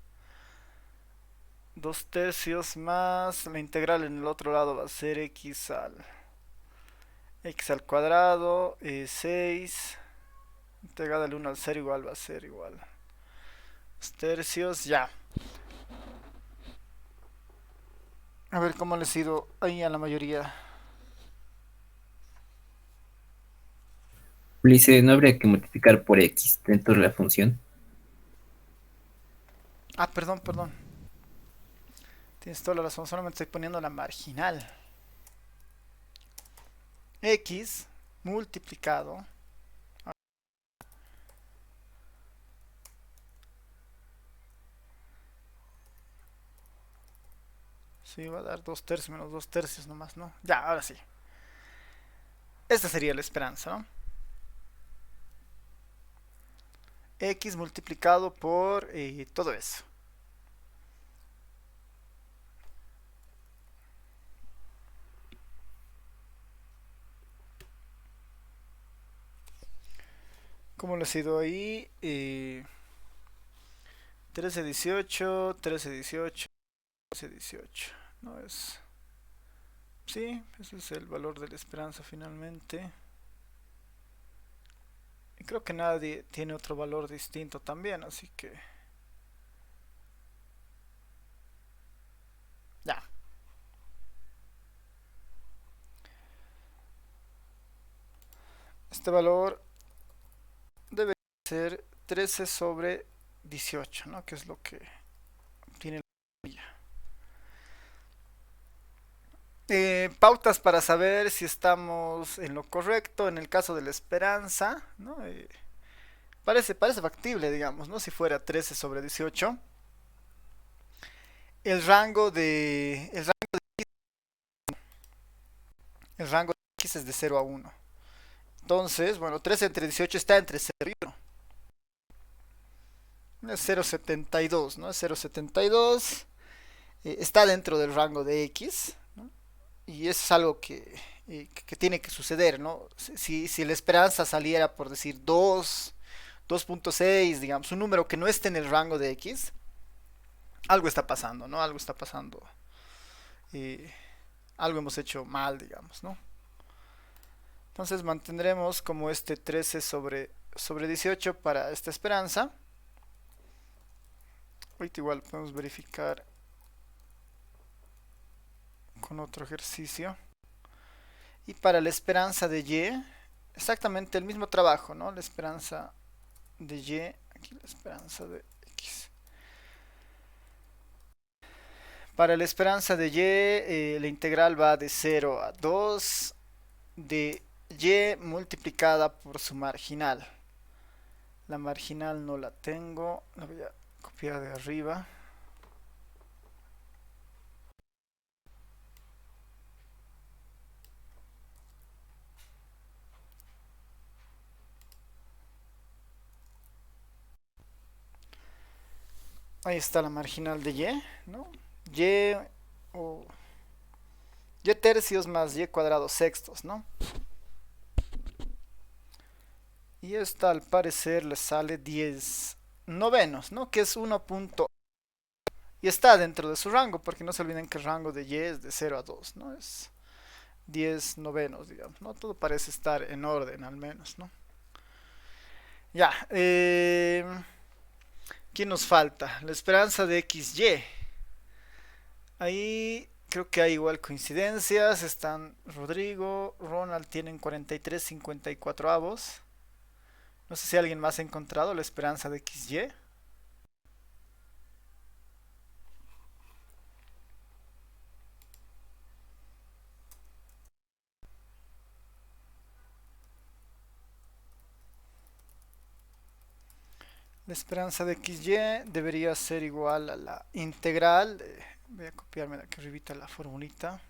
2 tercios más la integral en el otro lado va a ser x al cuadrado, 6 integrada del 1 al 0 igual va a ser igual 2 tercios, ya. A ver cómo les ha ido ahí a la mayoría. Lice, ¿no habría que multiplicar por X dentro de la función? Ah, perdón. Tienes toda la razón, solamente estoy poniendo la marginal. X multiplicado. Sí, va a dar 2 tercios menos 2 tercios nomás, ¿no? Ya, ahora sí. Esta sería la esperanza, ¿no? X multiplicado por todo eso. ¿Cómo lo ha sido ahí? 13, 18, 13, 18, 13, 18. No es... Sí, ese es el valor de la esperanza finalmente. Y creo que nadie tiene otro valor distinto también, así que... Ya. Este valor debe ser 13 sobre 18, ¿no? Que es lo que tiene la mayoría. Pautas para saber si estamos en lo correcto en el caso de la esperanza, ¿no? Parece factible, digamos, ¿no? Si fuera 13 sobre 18. El rango de X es de 0 a 1. Entonces, bueno, 13 entre 18 está entre 0 y 1. Es 0,72, ¿no? Es 0,72. Está dentro del rango de X, ¿no? Y eso es algo que tiene que suceder, ¿no? Si la esperanza saliera por decir 2, 2.6, digamos, un número que no esté en el rango de X, algo está pasando, ¿no? Algo está pasando. eh, Algo hemos hecho mal, digamos, ¿no? Entonces mantendremos como este 13 sobre 18 para esta esperanza. Ahorita igual podemos verificar con otro ejercicio. Y para la esperanza de Y, exactamente el mismo trabajo, ¿no? La esperanza de Y, aquí la esperanza de X. Para la esperanza de Y, la integral va de 0 a 2 de Y multiplicada por su marginal. La marginal no la tengo, la voy a copiar de arriba. Ahí está la marginal de Y, ¿no? Y o Y tercios más Y cuadrado sextos, ¿no? Y esta al parecer le sale 10 novenos, ¿no? Que es 1 punto. Y está dentro de su rango, porque no se olviden que el rango de Y es de 0 a 2, ¿no? Es 10 novenos, digamos, ¿no? Todo parece estar en orden, al menos, ¿no? Ya, ¿quién nos falta? La esperanza de XY. Ahí creo que hay igual coincidencias. Están Rodrigo, Ronald tienen 43,54 avos. No sé si alguien más ha encontrado la esperanza de XY. La esperanza de XY debería ser igual a la integral. Voy a copiarme de aquí arribita la formulita.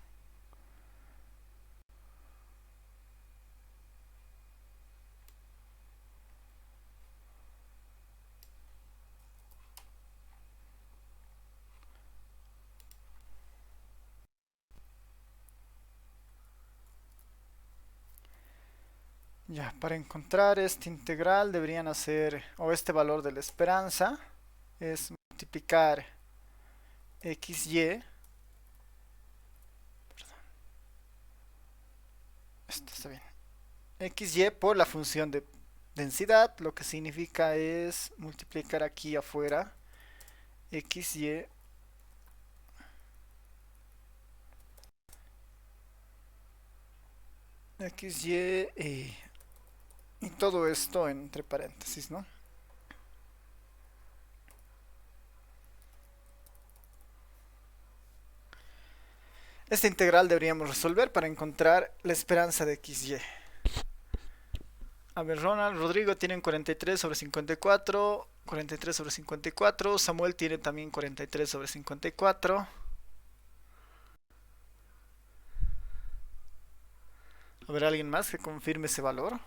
Ya, para encontrar este integral deberían hacer, o este valor de la esperanza, es multiplicar XY. Esto está bien. XY por la función de densidad, lo que significa es multiplicar aquí afuera XY XY y todo esto entre paréntesis, ¿no? Esta integral deberíamos resolver para encontrar la esperanza de XY. A ver, Ronald, Rodrigo tienen 43 sobre 54, 43 sobre 54, Samuel tiene también 43 sobre 54. A ver, alguien más que confirme ese valor.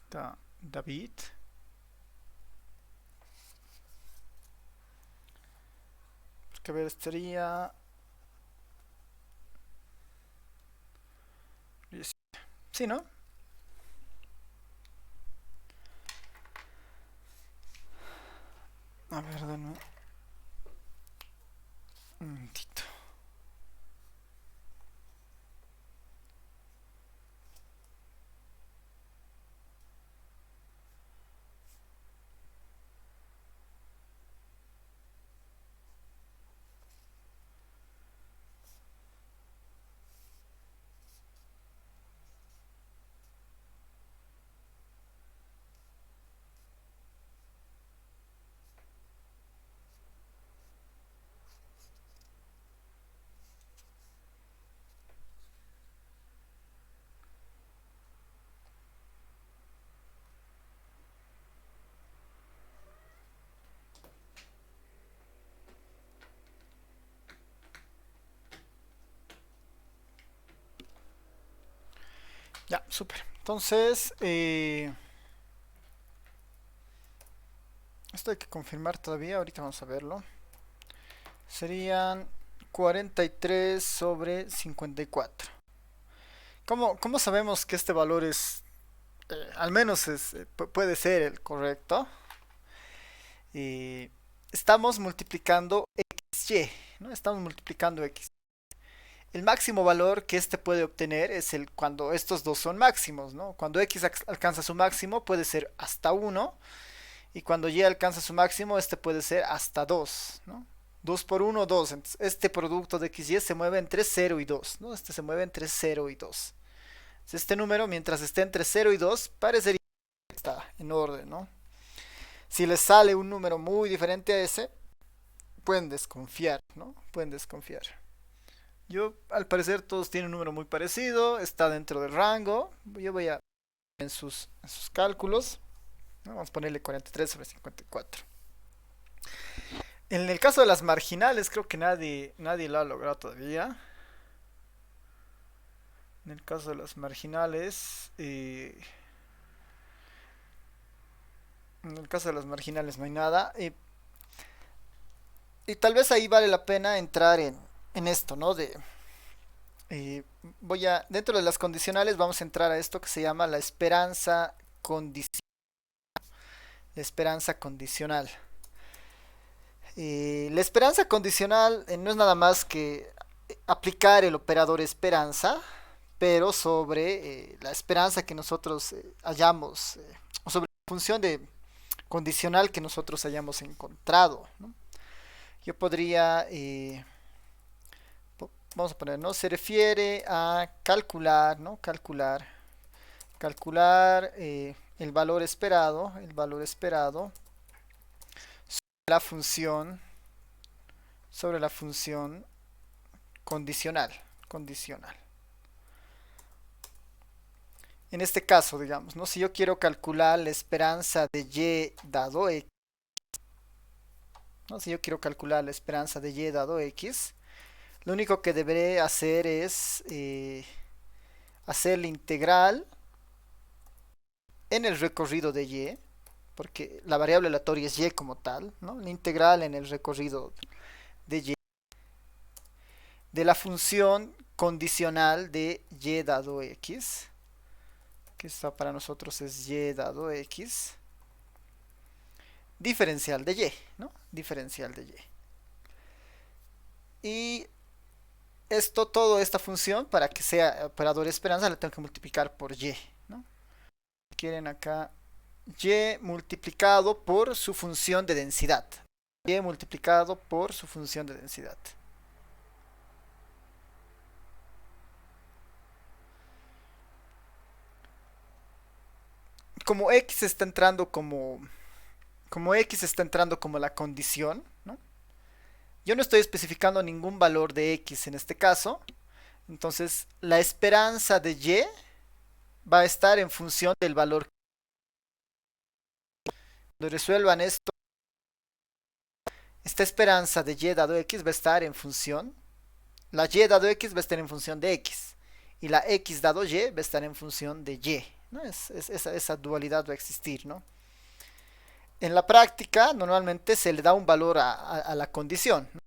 Está David. Porque a ver, estaría ¿Sí, no? A ver, denme un momentito. Ya, súper. Entonces, esto hay que confirmar todavía, ahorita vamos a verlo. Serían 43 sobre 54. ¿Cómo sabemos que este valor es, al menos puede ser el correcto? Eh, Estamos multiplicando xy, ¿no? Estamos multiplicando x. El máximo valor que este puede obtener es el cuando estos dos son máximos, ¿no? Cuando x alcanza su máximo puede ser hasta 1 y cuando y alcanza su máximo este puede ser hasta 2, ¿no? 2 por 1, 2. Entonces, este producto de x y se mueve entre 0 y 2, ¿no? Este se mueve entre 0 y 2. Entonces, este número, mientras esté entre 0 y 2, parecería que está en orden, ¿no? Si les sale un número muy diferente a ese, pueden desconfiar, ¿no? Pueden desconfiar. Yo, al parecer, todos tienen un número muy parecido, está dentro del rango. Yo voy a en sus cálculos, ¿no? Vamos a ponerle 43 sobre 54. En el caso de las marginales, creo que nadie lo ha logrado todavía. En el caso de las marginales, en el caso de las marginales no hay nada. Y tal vez ahí vale la pena entrar en esto, ¿no? Eh, dentro de las condicionales vamos a entrar a esto que se llama la esperanza condicional. La esperanza condicional. La esperanza condicional no es nada más que aplicar el operador esperanza, pero sobre la esperanza que nosotros hayamos, o sobre la función de condicional que nosotros hayamos encontrado, ¿no? Yo podría, vamos a poner, ¿no? Se refiere a calcular, ¿no? Calcular el valor esperado la función, sobre la función condicional. En este caso, digamos, ¿no? Si yo quiero calcular la esperanza de y dado x, ¿no? Si yo quiero calcular la esperanza de y dado x, lo único que deberé hacer es hacer la integral en el recorrido de y, porque la variable aleatoria es y como tal, ¿no? La integral en el recorrido de y de la función condicional de y dado x, que está para nosotros es y dado x, diferencial de y, ¿no? Diferencial de y. Y toda esta función, para que sea operador esperanza, la tengo que multiplicar por y, ¿no? Quieren acá y multiplicado por su función de densidad. Y multiplicado por su función de densidad. Como x está entrando como x está entrando como la condición, ¿no? Yo no estoy especificando ningún valor de x en este caso. Entonces, la esperanza de y va a estar en función del valor. Cuando resuelvan esto, esta esperanza de y dado x va a estar en función. La y dado x va a estar en función de x. Y la x dado y va a estar en función de y, ¿no? Esa dualidad va a existir, ¿no? En la práctica, normalmente se le da un valor a la condición, ¿no?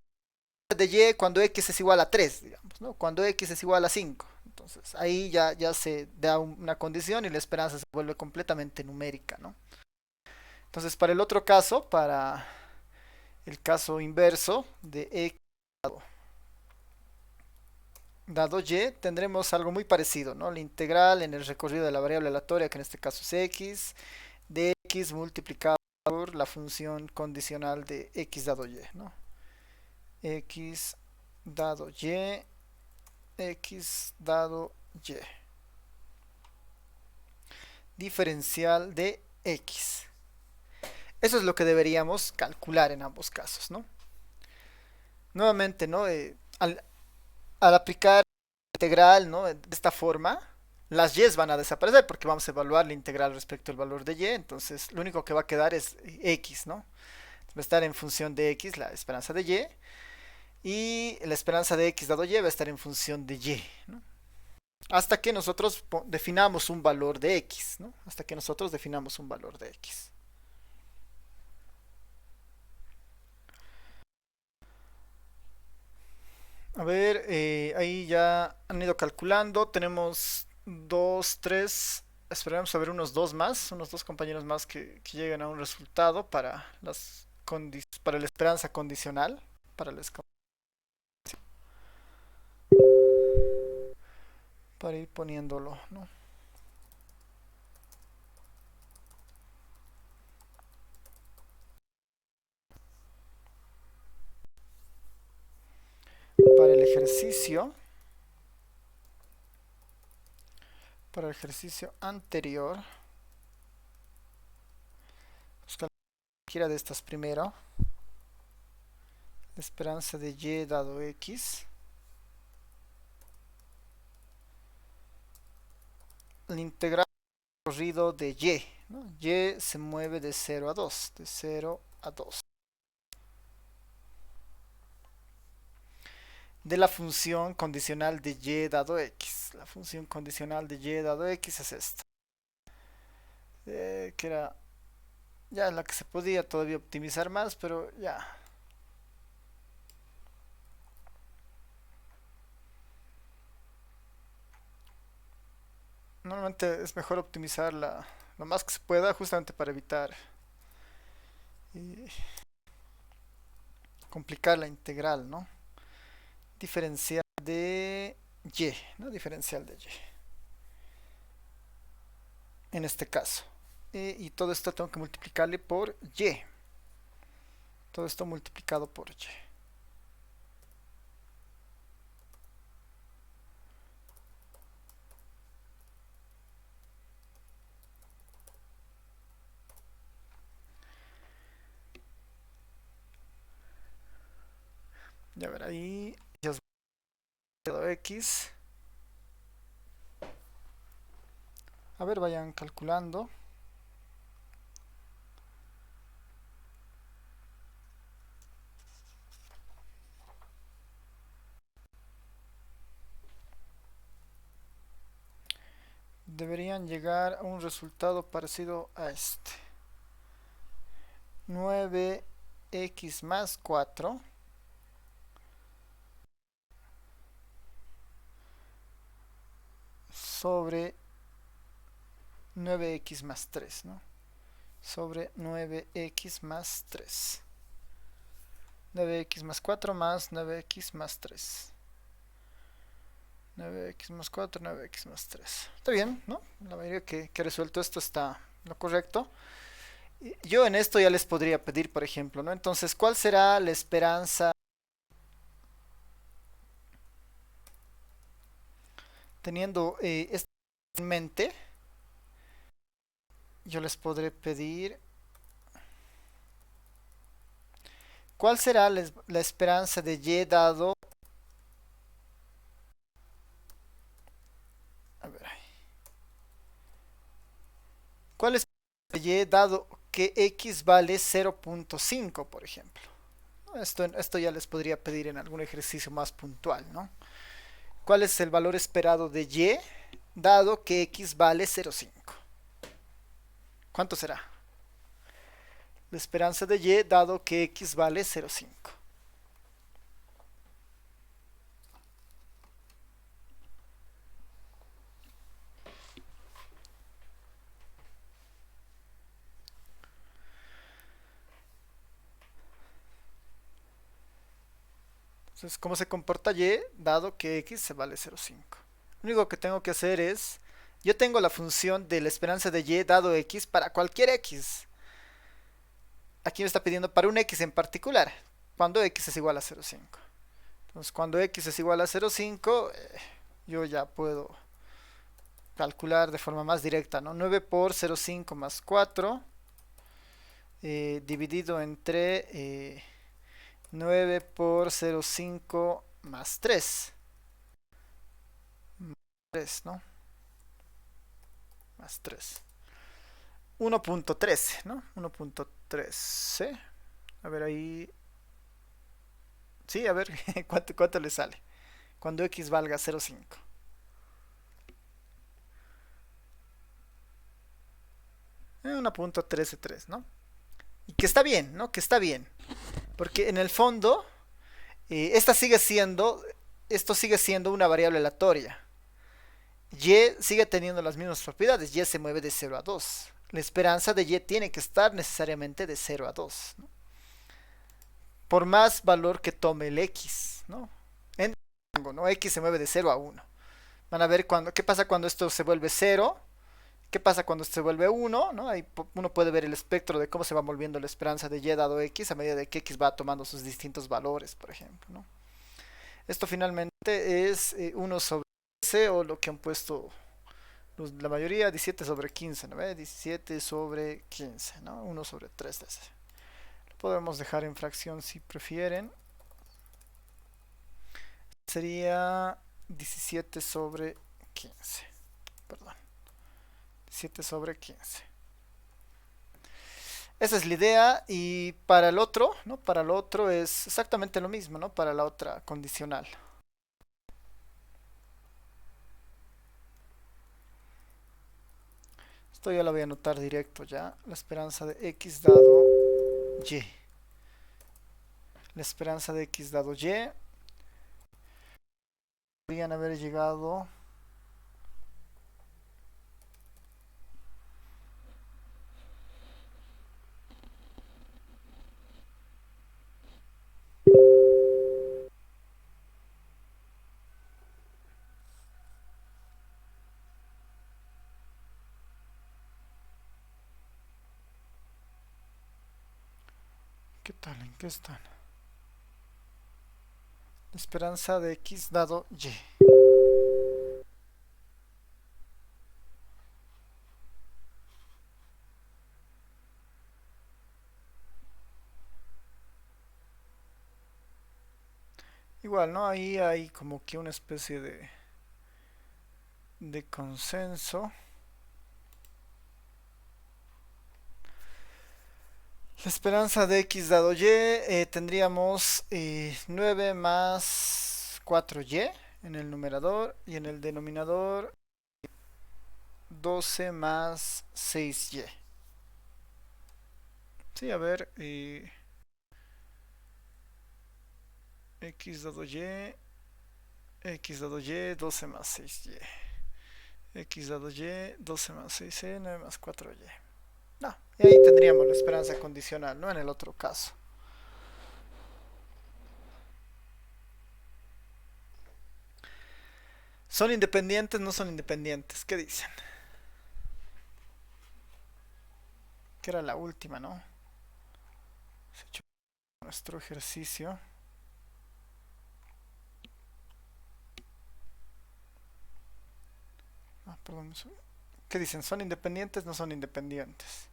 De y cuando x es igual a 3, digamos, ¿no? Cuando x es igual a 5. Entonces ahí ya se da una condición y la esperanza se vuelve completamente numérica, ¿no? Entonces para el otro caso, para el caso inverso de x dado y, tendremos algo muy parecido, ¿no? La integral en el recorrido de la variable aleatoria, que en este caso es x, de x multiplicado por la función condicional de x dado y, ¿no? X dado y, x dado y. Diferencial de x. Eso es lo que deberíamos calcular en ambos casos, ¿no? Nuevamente, ¿no? Al aplicar la integral, ¿no? De esta forma, las y's van a desaparecer porque vamos a evaluar la integral respecto al valor de y. Entonces, lo único que va a quedar es x, ¿no? Va a estar en función de x la esperanza de y la esperanza de x dado y va a estar en función de y, ¿no? Hasta que nosotros definamos un valor de x, ¿no? Hasta que nosotros definamos un valor de x. A ver, ahí ya han ido calculando. Tenemos 2, 3. Esperamos a ver unos dos compañeros más que lleguen a un resultado para para la esperanza condicional. Para ir poniéndolo, ¿no? Para el ejercicio. Para el ejercicio anterior. Buscar cualquiera de estas primero. La esperanza de y dado x. La integral recorrido de y, ¿no? Y se mueve de 0 a 2. De 0 a 2. De la función condicional de y dado x. La función condicional de y dado x es esta. Que era ya la que se podía todavía optimizar más, pero ya. Normalmente es mejor optimizar lo más que se pueda justamente para evitar eh, complicar la integral, ¿no? Diferencial de y, ¿no? Diferencial de y. En este caso. Y todo esto tengo que multiplicarle por y. Todo esto multiplicado por y. Ya ver ahí. Ya os quedó x. A ver, vayan calculando. Deberían llegar a un resultado parecido a este. 9x más 4 sobre 9x más 3, ¿no? Sobre 9x más 3. 9x más 4 más 9x más 3. 9x más 4, 9x más 3. Está bien, ¿no? La mayoría que ha resuelto esto está lo correcto. Yo en esto ya les podría pedir, por ejemplo, ¿no? Entonces, ¿cuál será la esperanza? Teniendo esto en mente, yo les podré pedir ¿cuál será la esperanza de y dado? A ver, ¿cuál es la esperanza de y dado que x vale 0.5, por ejemplo? Esto ya les podría pedir en algún ejercicio más puntual, ¿no? ¿Cuál es el valor esperado de y dado que x vale 0.5? ¿Cuánto será? La esperanza de y dado que x vale 0.5. Entonces, ¿cómo se comporta y dado que x se vale 0,5? Lo único que tengo que hacer es, yo tengo la función de la esperanza de y dado x para cualquier x. Aquí me está pidiendo para un x en particular, cuando x es igual a 0,5. Entonces, cuando x es igual a 0,5, yo ya puedo calcular de forma más directa, ¿no? 9 por 0,5 más 4, dividido entre 9 por 0,5 más 3. 3, ¿no? Más 3. 1.13, ¿no? 1.13. A ver ahí. Sí, a ver cuánto le sale. Cuando x valga 0,5. 1.133, ¿no? Y que está bien, ¿no? Que está bien. Porque en el fondo, esta sigue siendo, esto sigue siendo una variable aleatoria. Y sigue teniendo las mismas propiedades. Y se mueve de 0 a 2. La esperanza de y tiene que estar necesariamente de 0 a 2, ¿no? Por más valor que tome el x, ¿no? En rango, ¿no? X se mueve de 0 a 1. Van a ver qué pasa cuando esto se vuelve 0. ¿Qué pasa cuando se vuelve 1? ¿No? Ahí uno puede ver el espectro de cómo se va volviendo la esperanza de y dado x a medida de que x va tomando sus distintos valores, por ejemplo, ¿no? Esto finalmente es 1 sobre 15, o lo que han puesto la mayoría, 17 sobre 15, ¿no? 17 sobre 15, ¿no? 1 sobre 3 de ese. Lo podemos dejar en fracción si prefieren. Sería 17 sobre 15. Perdón. 7 sobre 15. Esa es la idea. Y para el otro, ¿no? Para el otro es exactamente lo mismo, ¿no? Para la otra condicional. Esto ya lo voy a anotar directo ya. La esperanza de x dado y. La esperanza de x dado y. Podrían haber llegado... ¿Qué tal? ¿En qué están? La esperanza de x dado y. Igual, ¿no? Ahí hay como que una especie de consenso. La esperanza de x dado y, tendríamos 9 más 4y en el numerador, y en el denominador 12 más 6y. Sí, a ver, x dado y, 12 más 6y. X dado y, 12 más 6y, 9 más 4y. No, y ahí tendríamos la esperanza condicional, ¿no? En el otro caso. ¿Son independientes? ¿No son independientes? ¿Qué dicen? Que era la última, ¿no? Se ha hecho nuestro ejercicio. Ah, perdón. ¿Qué dicen? ¿Son independientes? ¿No son independientes?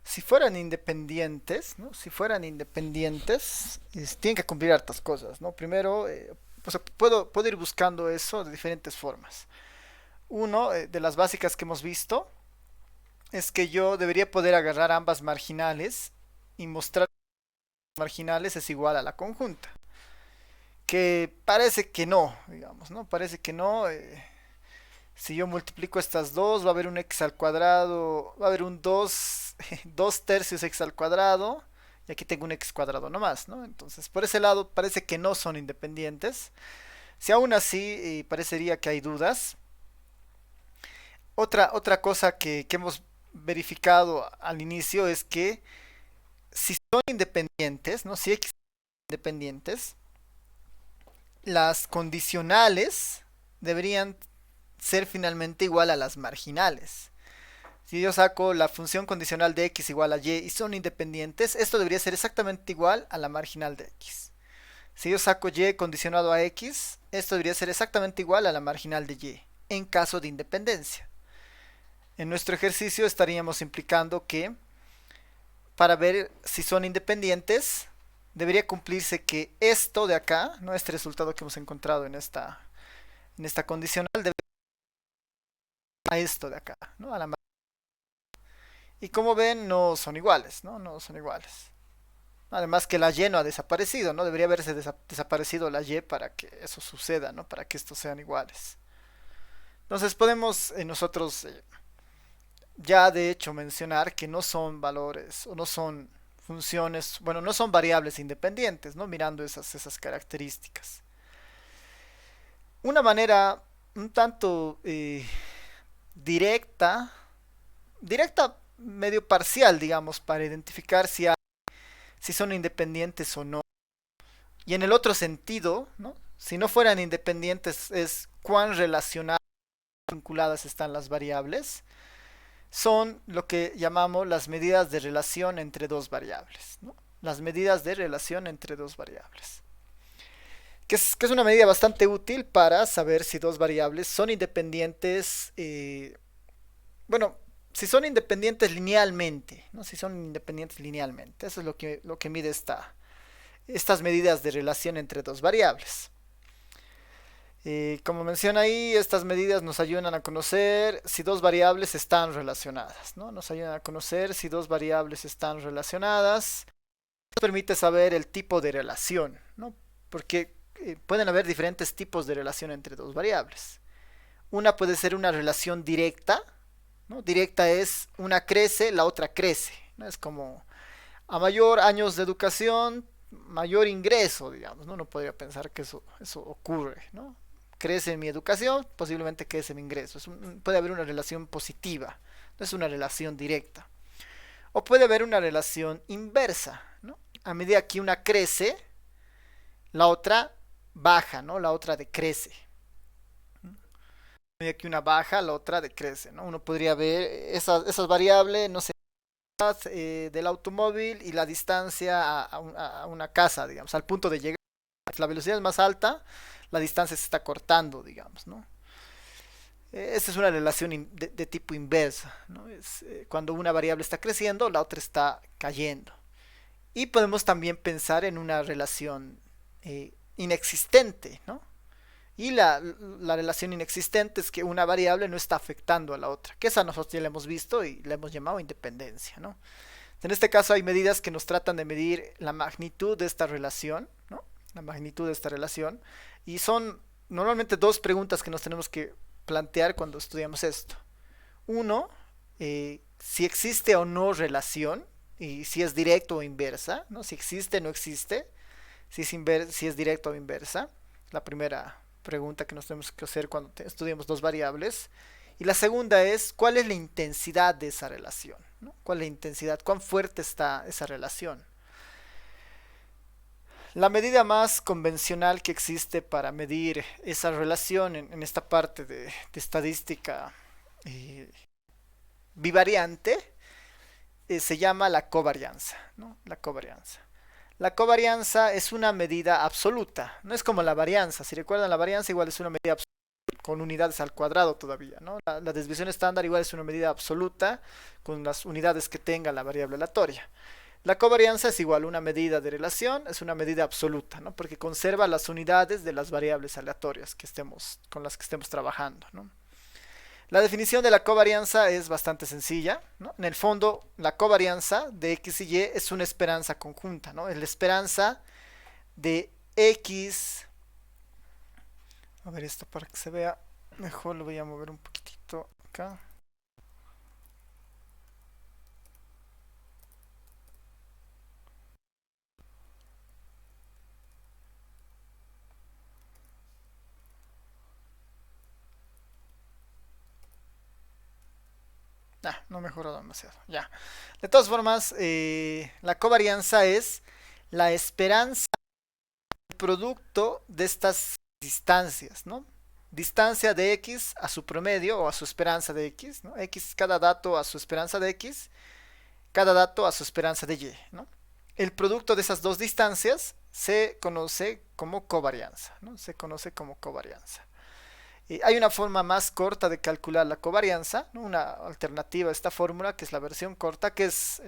Si fueran independientes, ¿no? Si fueran independientes, tienen que cumplir hartas cosas, ¿no? Primero, o sea, puedo ir buscando eso de diferentes formas. Uno, de las básicas que hemos visto, es que yo debería poder agarrar ambas marginales y mostrar que marginales es igual a la conjunta. Que parece que no, digamos, ¿no? Parece que no. Si yo multiplico estas dos, va a haber un x al cuadrado, va a haber un 2 2 tercios x al cuadrado, y aquí tengo un x cuadrado nomás, ¿no? Entonces, por ese lado parece que no son independientes. Si aún así parecería que hay dudas, otra cosa que hemos verificado al inicio es que si son independientes, ¿no? Si x son independientes, las condicionales deberían ser finalmente igual a las marginales. Si yo saco la función condicional de x igual a y y son independientes, esto debería ser exactamente igual a la marginal de x. Si yo saco y condicionado a x, esto debería ser exactamente igual a la marginal de y, en caso de independencia. En nuestro ejercicio estaríamos implicando que para ver si son independientes, debería cumplirse que esto de acá, ¿no? Este resultado que hemos encontrado en esta condicional, debe a esto de acá, ¿no? Y como ven, no son iguales, ¿no? No son iguales. Además que la y no ha desaparecido, ¿no? Debería haberse desaparecido la y para que eso suceda, ¿no? Para que estos sean iguales. Entonces podemos nosotros ya de hecho mencionar que no son valores o no son funciones, bueno, no son variables independientes, ¿no? Mirando esas características. Una manera un tanto directa, directa medio parcial, digamos, para identificar si son independientes o no. Y en el otro sentido, ¿no? Si no fueran independientes es cuán relacionadas, vinculadas están las variables. Son lo que llamamos las medidas de relación entre dos variables, ¿no? Las medidas de relación entre dos variables. Que es una medida bastante útil para saber si dos variables son independientes, bueno, si son independientes linealmente, ¿no? Si son independientes linealmente. Eso es lo que mide estas medidas de relación entre dos variables. Como menciona ahí, estas medidas nos ayudan a conocer si dos variables están relacionadas, ¿no? Nos ayudan a conocer si dos variables están relacionadas. Nos permite saber el tipo de relación, ¿no? Porque pueden haber diferentes tipos de relación entre dos variables. Una puede ser una relación directa, ¿no? Directa es una crece, la otra crece, ¿no? Es como a mayor años de educación, mayor ingreso, digamos, ¿no? Uno podría pensar que eso ocurre, ¿no? Crece mi educación, posiblemente crece mi ingreso. Puede haber una relación positiva, no es una relación directa. O puede haber una relación inversa, ¿no? A medida que una crece, la otra baja, ¿no? La otra decrece. A medida que una baja, la otra decrece, ¿no? Uno podría ver esas variables, no sé, del automóvil y la distancia a una casa, digamos, al punto de llegar. La velocidad es más alta, la distancia se está cortando, digamos, ¿no? Esta es una relación de tipo inversa, ¿no? Es, cuando una variable está creciendo, la otra está cayendo. Y podemos también pensar en una relación inexistente, ¿no? Y la relación inexistente es que una variable no está afectando a la otra, que esa nosotros ya la hemos visto y la hemos llamado independencia, ¿no? En este caso hay medidas que nos tratan de medir la magnitud de esta relación, ¿no? La magnitud de esta relación. Y son normalmente dos preguntas que nos tenemos que plantear cuando estudiamos esto. Uno, si existe o no relación, y si es directo o inversa, ¿no? Si existe o no existe, si es directo o inversa. La primera pregunta que nos tenemos que hacer cuando estudiamos dos variables. Y la segunda es, ¿cuál es la intensidad de esa relación? ¿No? ¿Cuál es la intensidad? ¿Cuán fuerte está esa relación? La medida más convencional que existe para medir esa relación en esta parte de estadística eh, bivariante se llama la covarianza, ¿no? La covarianza. La covarianza es una medida absoluta, no es como la varianza. Si recuerdan, la varianza igual es una medida absoluta con unidades al cuadrado todavía, ¿no? La desviación estándar igual es una medida absoluta con las unidades que tenga la variable aleatoria. La covarianza es igual a una medida de relación, es una medida absoluta, ¿no? Porque conserva las unidades de las variables aleatorias con las que estemos trabajando, ¿no? La definición de la covarianza es bastante sencilla, ¿no? En el fondo, la covarianza de x y y es una esperanza conjunta, ¿no? Es la esperanza de x. A ver esto para que se vea mejor, lo voy a mover un poquitito acá. Ah, no mejoró demasiado. Ya. De todas formas, la covarianza es la esperanza del producto de estas distancias, ¿no? Distancia de x a su promedio o a su esperanza de x, ¿no? X, cada dato a su esperanza de x, cada dato a su esperanza de y, ¿no? El producto de esas dos distancias se conoce como covarianza, ¿no? Se conoce como covarianza. Hay una forma más corta de calcular la covarianza, ¿no? Una alternativa a esta fórmula, que es la versión corta, que es,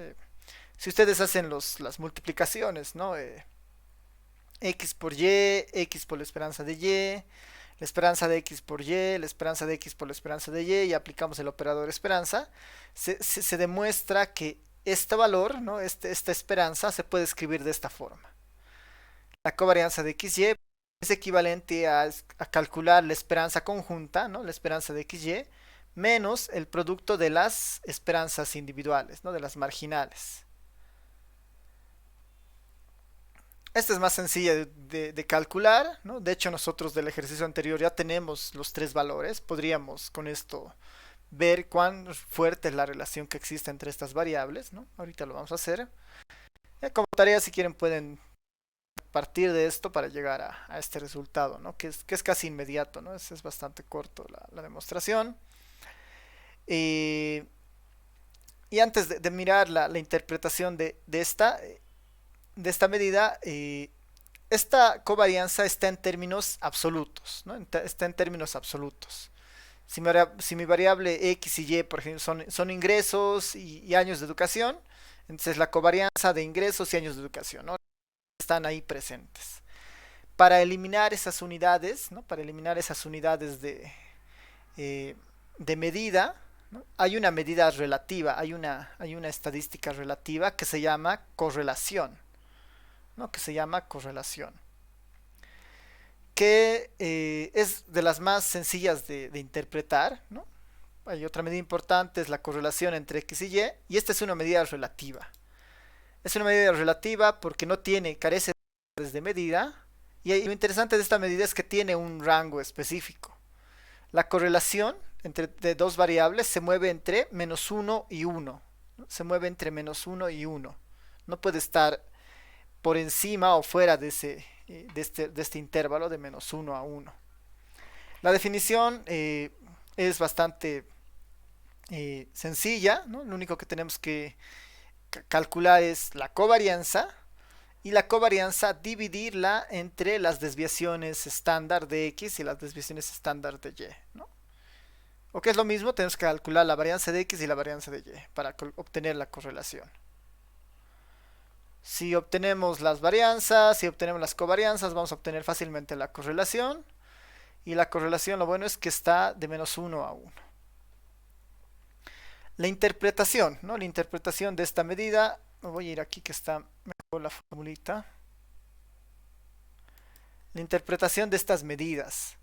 si ustedes hacen las multiplicaciones, ¿no? X por y, x por la esperanza de y, la esperanza de x por y, la esperanza de x por la esperanza de y aplicamos el operador esperanza, se demuestra que este valor, ¿no? Esta esperanza se puede escribir de esta forma. La covarianza de xy es equivalente a calcular la esperanza conjunta, ¿no? La esperanza de xy, menos el producto de las esperanzas individuales, ¿no? De las marginales. Esta es más sencilla de calcular, ¿no? De hecho, nosotros del ejercicio anterior ya tenemos los tres valores. Podríamos con esto ver cuán fuerte es la relación que existe entre estas variables, ¿no? Ahorita lo vamos a hacer. Como tarea, si quieren, pueden partir de esto para llegar a este resultado, ¿no? Que es casi inmediato, ¿no? Es bastante corto la demostración. Y antes de mirar la interpretación de esta medida, esta covarianza está en términos absolutos, ¿no? Está en términos absolutos. Si mi variable x y y, por ejemplo, son ingresos y años de educación, entonces la covarianza de ingresos y años de educación, ¿no? Están ahí presentes. Para eliminar esas unidades, ¿no? Para eliminar esas unidades de medida, ¿no? Hay una medida relativa, hay una estadística relativa que se llama correlación, ¿no? Que se llama correlación, que es de las más sencillas de interpretar, ¿no? Hay otra medida importante, es la correlación entre x y esta es una medida relativa. Es una medida relativa porque carece de medida, y lo interesante de esta medida es que tiene un rango específico. La correlación de dos variables se mueve entre menos 1 y 1, ¿no? Se mueve entre menos 1 y 1. No puede estar por encima o fuera de este intervalo de menos 1 a 1. La definición es bastante sencilla, ¿no? Lo único que tenemos que calcular es la covarianza, y la covarianza dividirla entre las desviaciones estándar de x y las desviaciones estándar de y, ¿no? O que es lo mismo, tenemos que calcular la varianza de x y la varianza de y para obtener la correlación. Si obtenemos las varianzas, si obtenemos las covarianzas, vamos a obtener fácilmente la correlación. Y la correlación, lo bueno es que está de menos 1 a 1. La interpretación, ¿no? La interpretación de esta medida, me voy a ir aquí que está mejor la formulita. La interpretación de estas medidas.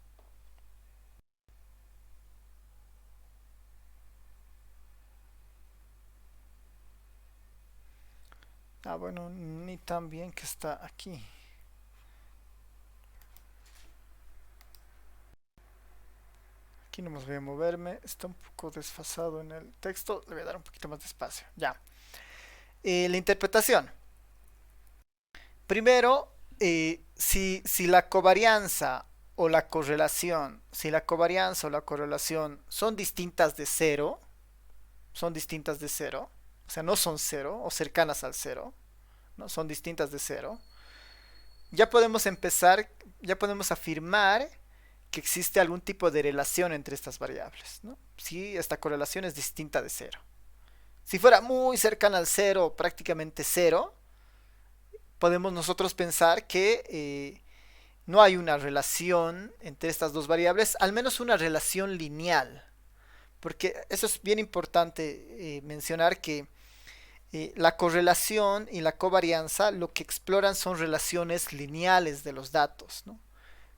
Bueno, ni tan bien que está aquí. Aquí no me voy a moverme, está un poco desfasado en el texto, le voy a dar un poquito más de espacio. Ya. La interpretación. Primero, si la covarianza o la correlación, son distintas de cero, o sea, no son cero o cercanas al cero, ¿no? Son distintas de cero, ya podemos afirmar que existe algún tipo de relación entre estas variables, ¿no? Si esta correlación es distinta de cero. Si fuera muy cercana al cero, prácticamente cero, podemos nosotros pensar que no hay una relación entre estas dos variables, al menos una relación lineal. Porque eso es bien importante mencionar que la correlación y la covarianza lo que exploran son relaciones lineales de los datos, ¿no?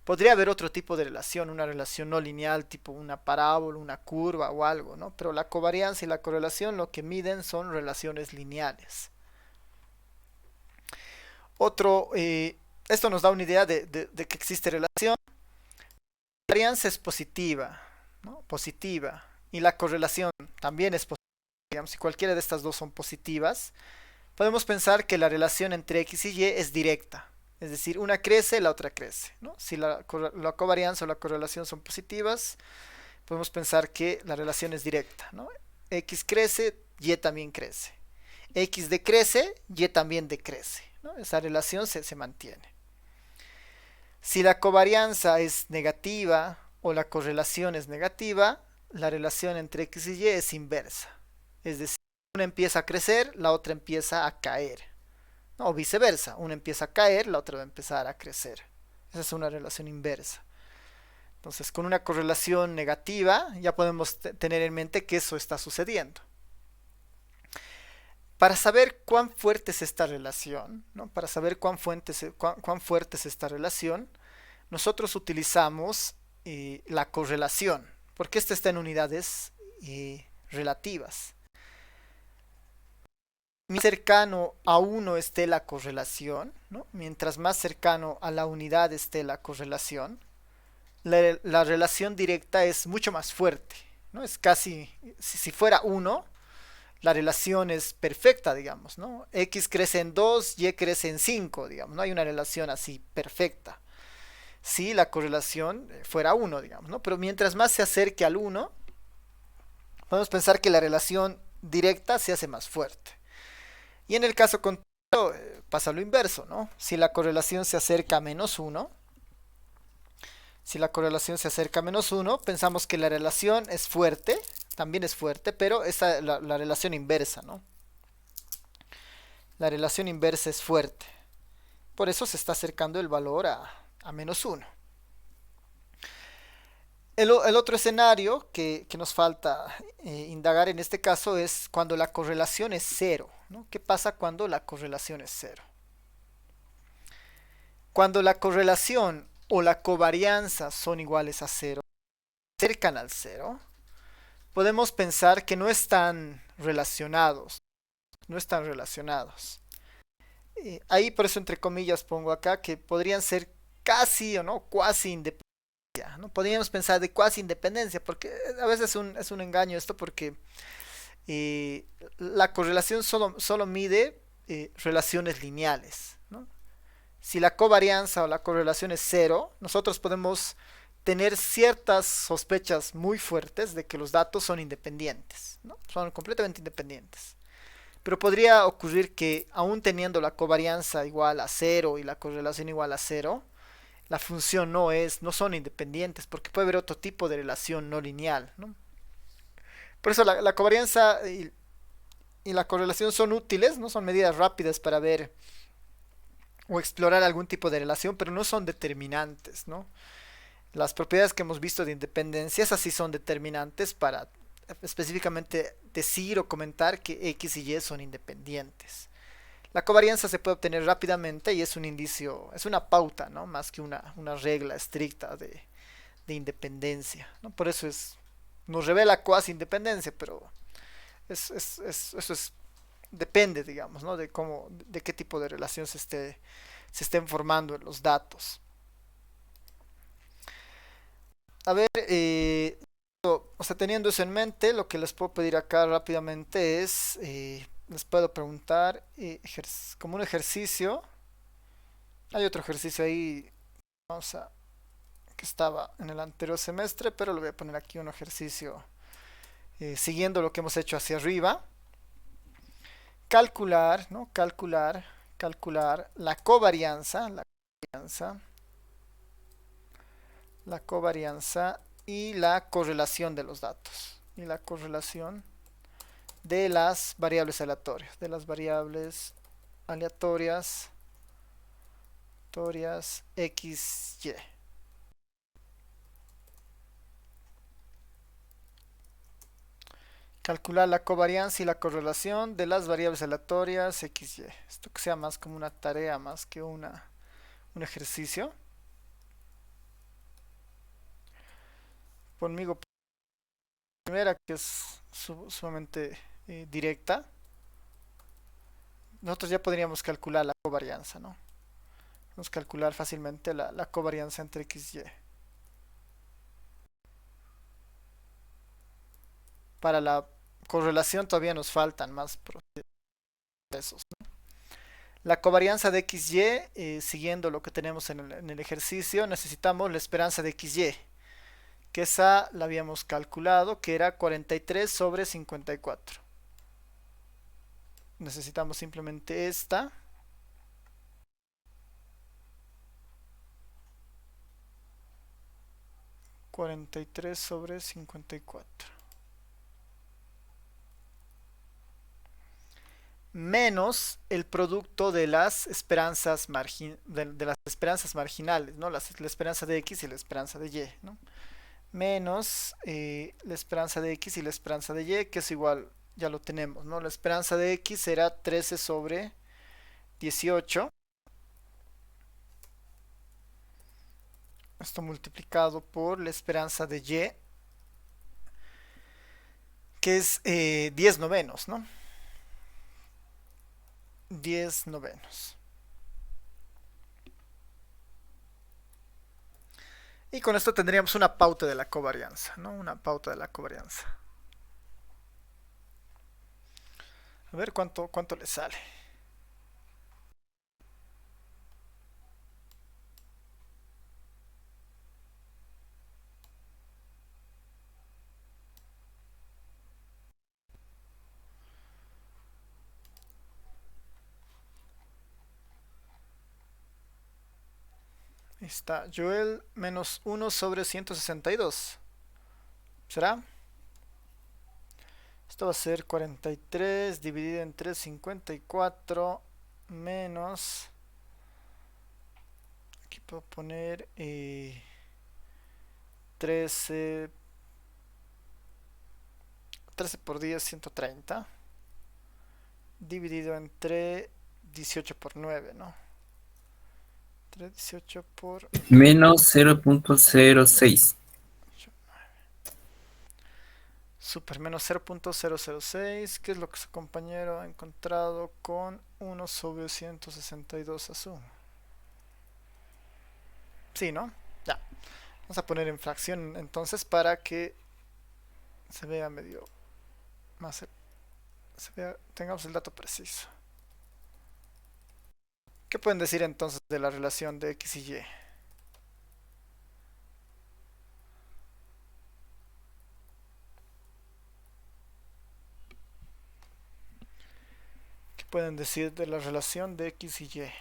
Podría haber otro tipo de relación, una relación no lineal, tipo una parábola, una curva o algo, ¿no? Pero la covarianza y la correlación lo que miden son relaciones lineales. Esto nos da una idea de que existe relación. La varianza es positiva, ¿no? Positiva. Y la correlación también es positiva. digamos, si cualquiera de estas dos son positivas, podemos pensar que la relación entre X y Y es directa. Es decir, una crece, la otra crece, ¿no? Si la covarianza o la correlación son positivas, podemos pensar que la relación es directa, ¿no? X crece, Y también crece. X decrece, Y también decrece, ¿no? Esa relación se mantiene. Si la covarianza es negativa o la correlación es negativa, la relación entre X y Y es inversa. Es decir, una empieza a crecer, la otra empieza a caer. ¿No? O viceversa, una empieza a caer, la otra va a empezar a crecer. Esa es una relación inversa. Entonces, con una correlación negativa, ya podemos tener en mente que eso está sucediendo. Para saber cuán fuerte es esta relación, ¿no? Para saber cuán fuerte es esta relación, nosotros utilizamos la correlación, porque esta está en unidades relativas. Mientras más cercano a 1 esté la correlación, ¿no? Mientras más cercano a la unidad esté la correlación, la relación directa es mucho más fuerte, ¿no? Es casi, si fuera 1, la relación es perfecta, digamos, ¿no? X crece en 2, Y crece en 5, digamos, no hay una relación así perfecta. Si la correlación fuera 1, digamos, ¿no? Pero mientras más se acerque al 1, podemos pensar que la relación directa se hace más fuerte. Y en el caso contrario, pasa lo inverso, ¿no? Si la correlación se acerca a -1, si la correlación se acerca a -1, pensamos que la relación es fuerte, también es fuerte, pero esa es la relación inversa, ¿no? La relación inversa es fuerte. Por eso se está acercando el valor a -1. El otro escenario que nos falta indagar en este caso es cuando la correlación es cero, ¿no? ¿Qué pasa cuando la correlación es cero? Cuando la correlación o la covarianza son iguales a cero, cercan al cero, podemos pensar que no están relacionados. No están relacionados. Ahí por eso entre comillas pongo acá que podrían ser casi o no cuasi independientes. ¿No? Podríamos pensar de cuasi independencia, porque a veces es un engaño esto, porque la correlación solo mide relaciones lineales, ¿no? Si la covarianza o la correlación es cero, nosotros podemos tener ciertas sospechas muy fuertes de que los datos son independientes, ¿no? Son completamente independientes. Pero podría ocurrir que aún teniendo la covarianza igual a cero y la correlación igual a cero, la función no son independientes, porque puede haber otro tipo de relación no lineal, ¿no? Por eso la covarianza y la correlación son útiles, no son medidas rápidas para ver o explorar algún tipo de relación, pero no son determinantes, ¿no? Las propiedades que hemos visto de independencia, esas sí son determinantes para específicamente decir o comentar que X y Y son independientes. La covarianza se puede obtener rápidamente y es un indicio, es una pauta, ¿no? Más que una regla estricta de independencia, ¿no? Por eso nos revela cuasi independencia, pero eso depende, digamos, ¿no? De qué tipo de relación se estén formando en los datos. A ver, o sea, teniendo eso en mente, lo que les puedo pedir acá rápidamente es, les puedo preguntar, como un ejercicio, hay otro ejercicio ahí, vamos a, que estaba en el anterior semestre, pero lo voy a poner aquí un ejercicio siguiendo lo que hemos hecho hacia arriba. Calcular, ¿no? Calcular covarianza, la covarianza y la correlación de los datos. Y la correlación de las variables aleatorias. De las variables aleatorias X, Y. Calcular la covarianza y la correlación de las variables aleatorias X, Y. Esto que sea más como una tarea, más que un ejercicio. Conmigo primera, que es sumamente directa. Nosotros ya podríamos calcular la covarianza, ¿no? Vamos a calcular fácilmente la covarianza entre X y Y. Para la correlación todavía nos faltan más procesos. La covarianza de XY, siguiendo lo que tenemos en el ejercicio, necesitamos la esperanza de XY, que esa la habíamos calculado, que era 43 sobre 54. Necesitamos simplemente esta. ...43 sobre 54... menos el producto de las esperanzas marginales, ¿no? La esperanza de X y la esperanza de Y, ¿no? Menos la esperanza de X y la esperanza de Y, que es igual, ya lo tenemos, ¿no? La esperanza de X será 13 sobre 18. Esto multiplicado por la esperanza de Y, que es 10 novenos, ¿no? 10 novenos. Y con esto tendríamos una pauta de la covarianza, ¿no? Una pauta de la covarianza. A ver cuánto le sale. Ahí está, Joel menos 1 sobre 162. ¿Será? Esto va a ser 43 dividido entre 54 menos... Aquí puedo poner 13 por 10, 130. Dividido entre 18 por 9, ¿no? 18 por... Menos 0.06. Super, menos 0.006. ¿Qué es lo que su compañero ha encontrado con 1 sobre 162 a su? Sí, ¿no? Ya. Vamos a poner en fracción entonces para que se vea medio más... tengamos el dato preciso. ¿Qué pueden decir entonces de la relación de X y Y? ¿Qué pueden decir de la relación de X y Y?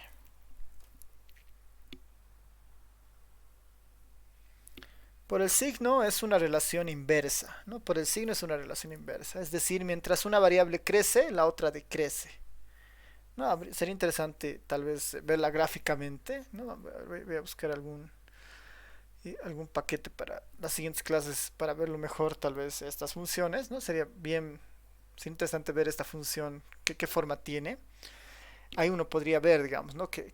Por el signo es una relación inversa, ¿no? Por el signo es una relación inversa. Es decir, mientras una variable crece, la otra decrece. No, sería interesante tal vez verla gráficamente, ¿no? Voy a buscar algún paquete para las siguientes clases para verlo mejor, tal vez estas funciones, ¿no? Sería interesante ver esta función, qué forma tiene. Ahí uno podría ver, digamos, ¿no? Que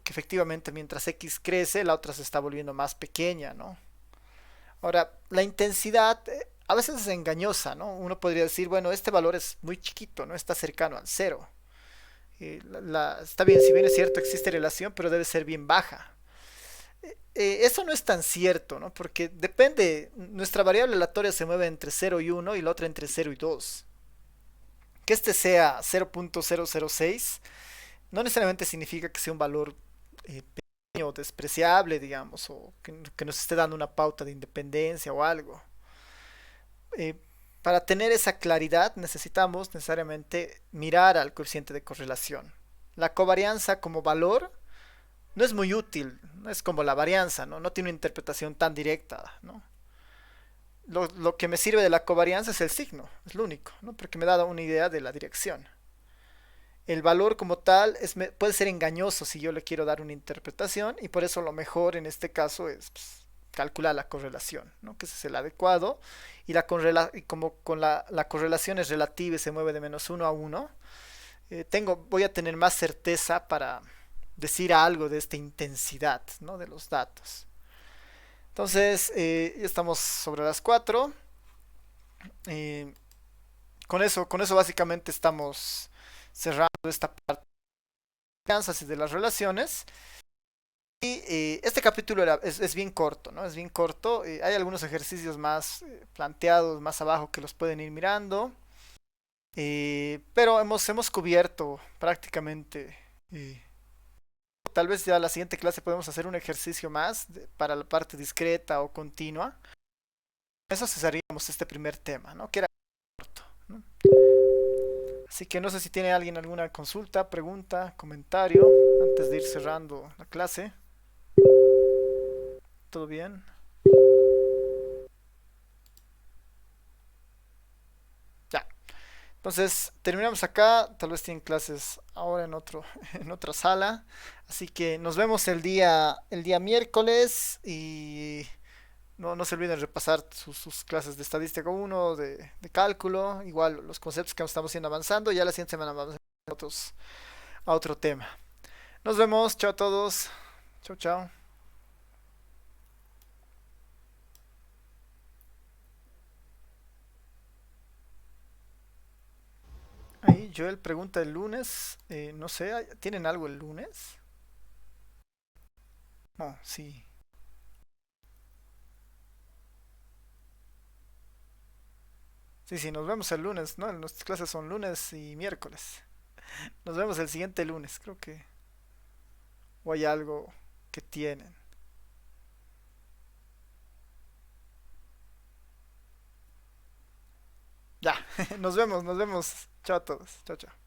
efectivamente mientras x crece, la otra se está volviendo más pequeña, ¿no? Ahora, la intensidad a veces es engañosa, ¿no? Uno podría decir, bueno, este valor es muy chiquito, ¿no? Está cercano al cero. Está bien, si bien es cierto, existe relación, pero debe ser bien baja. Eso no es tan cierto, ¿no? Porque depende, nuestra variable aleatoria se mueve entre 0 y 1 y la otra entre 0 y 2. Que este sea 0.006 no necesariamente significa que sea un valor pequeño o despreciable, digamos, o que nos esté dando una pauta de independencia o algo. Eh, para tener esa claridad necesitamos necesariamente mirar al coeficiente de correlación. La covarianza como valor no es muy útil, no es como la varianza, ¿no? No tiene una interpretación tan directa, ¿no? Lo que me sirve de la covarianza es el signo, es lo único, ¿no? Porque me da una idea de la dirección. El valor como tal puede ser engañoso si yo le quiero dar una interpretación y por eso lo mejor en este caso es pues, calcular la correlación, ¿no? Que ese es el adecuado y y como con la correlación es relativa y se mueve de menos 1 a 1, voy a tener más certeza para decir algo de esta intensidad, ¿no? De los datos. Entonces, ya estamos sobre las 4. Eh, con eso básicamente estamos cerrando esta parte de las relaciones. Y este capítulo es bien corto, ¿no? Es bien corto. Hay algunos ejercicios más planteados más abajo que los pueden ir mirando. Pero hemos cubierto prácticamente. eh, Tal vez ya la siguiente clase podemos hacer un ejercicio más para la parte discreta o continua. Eso cesaríamos este primer tema, ¿no? Que era corto, ¿no? Así que no sé si tiene alguien alguna consulta, pregunta, comentario antes de ir cerrando la clase. ¿Todo bien? Ya. Entonces, terminamos acá. Tal vez tienen clases ahora en en otra sala. Así que nos vemos el día miércoles y no se olviden repasar sus clases de estadística uno de cálculo, igual los conceptos que estamos yendo avanzando. Ya la siguiente semana vamos a otro tema. Nos vemos, chao a todos. Chao, chao. Ahí Joel pregunta el lunes. No sé, ¿tienen algo el lunes? No, sí. Sí, sí, nos vemos el lunes, ¿no? Nuestras clases son lunes y miércoles. Nos vemos el siguiente lunes, creo que. O hay algo que tienen. Ya, nos vemos, nos vemos. Chao a todos. Chao, chao.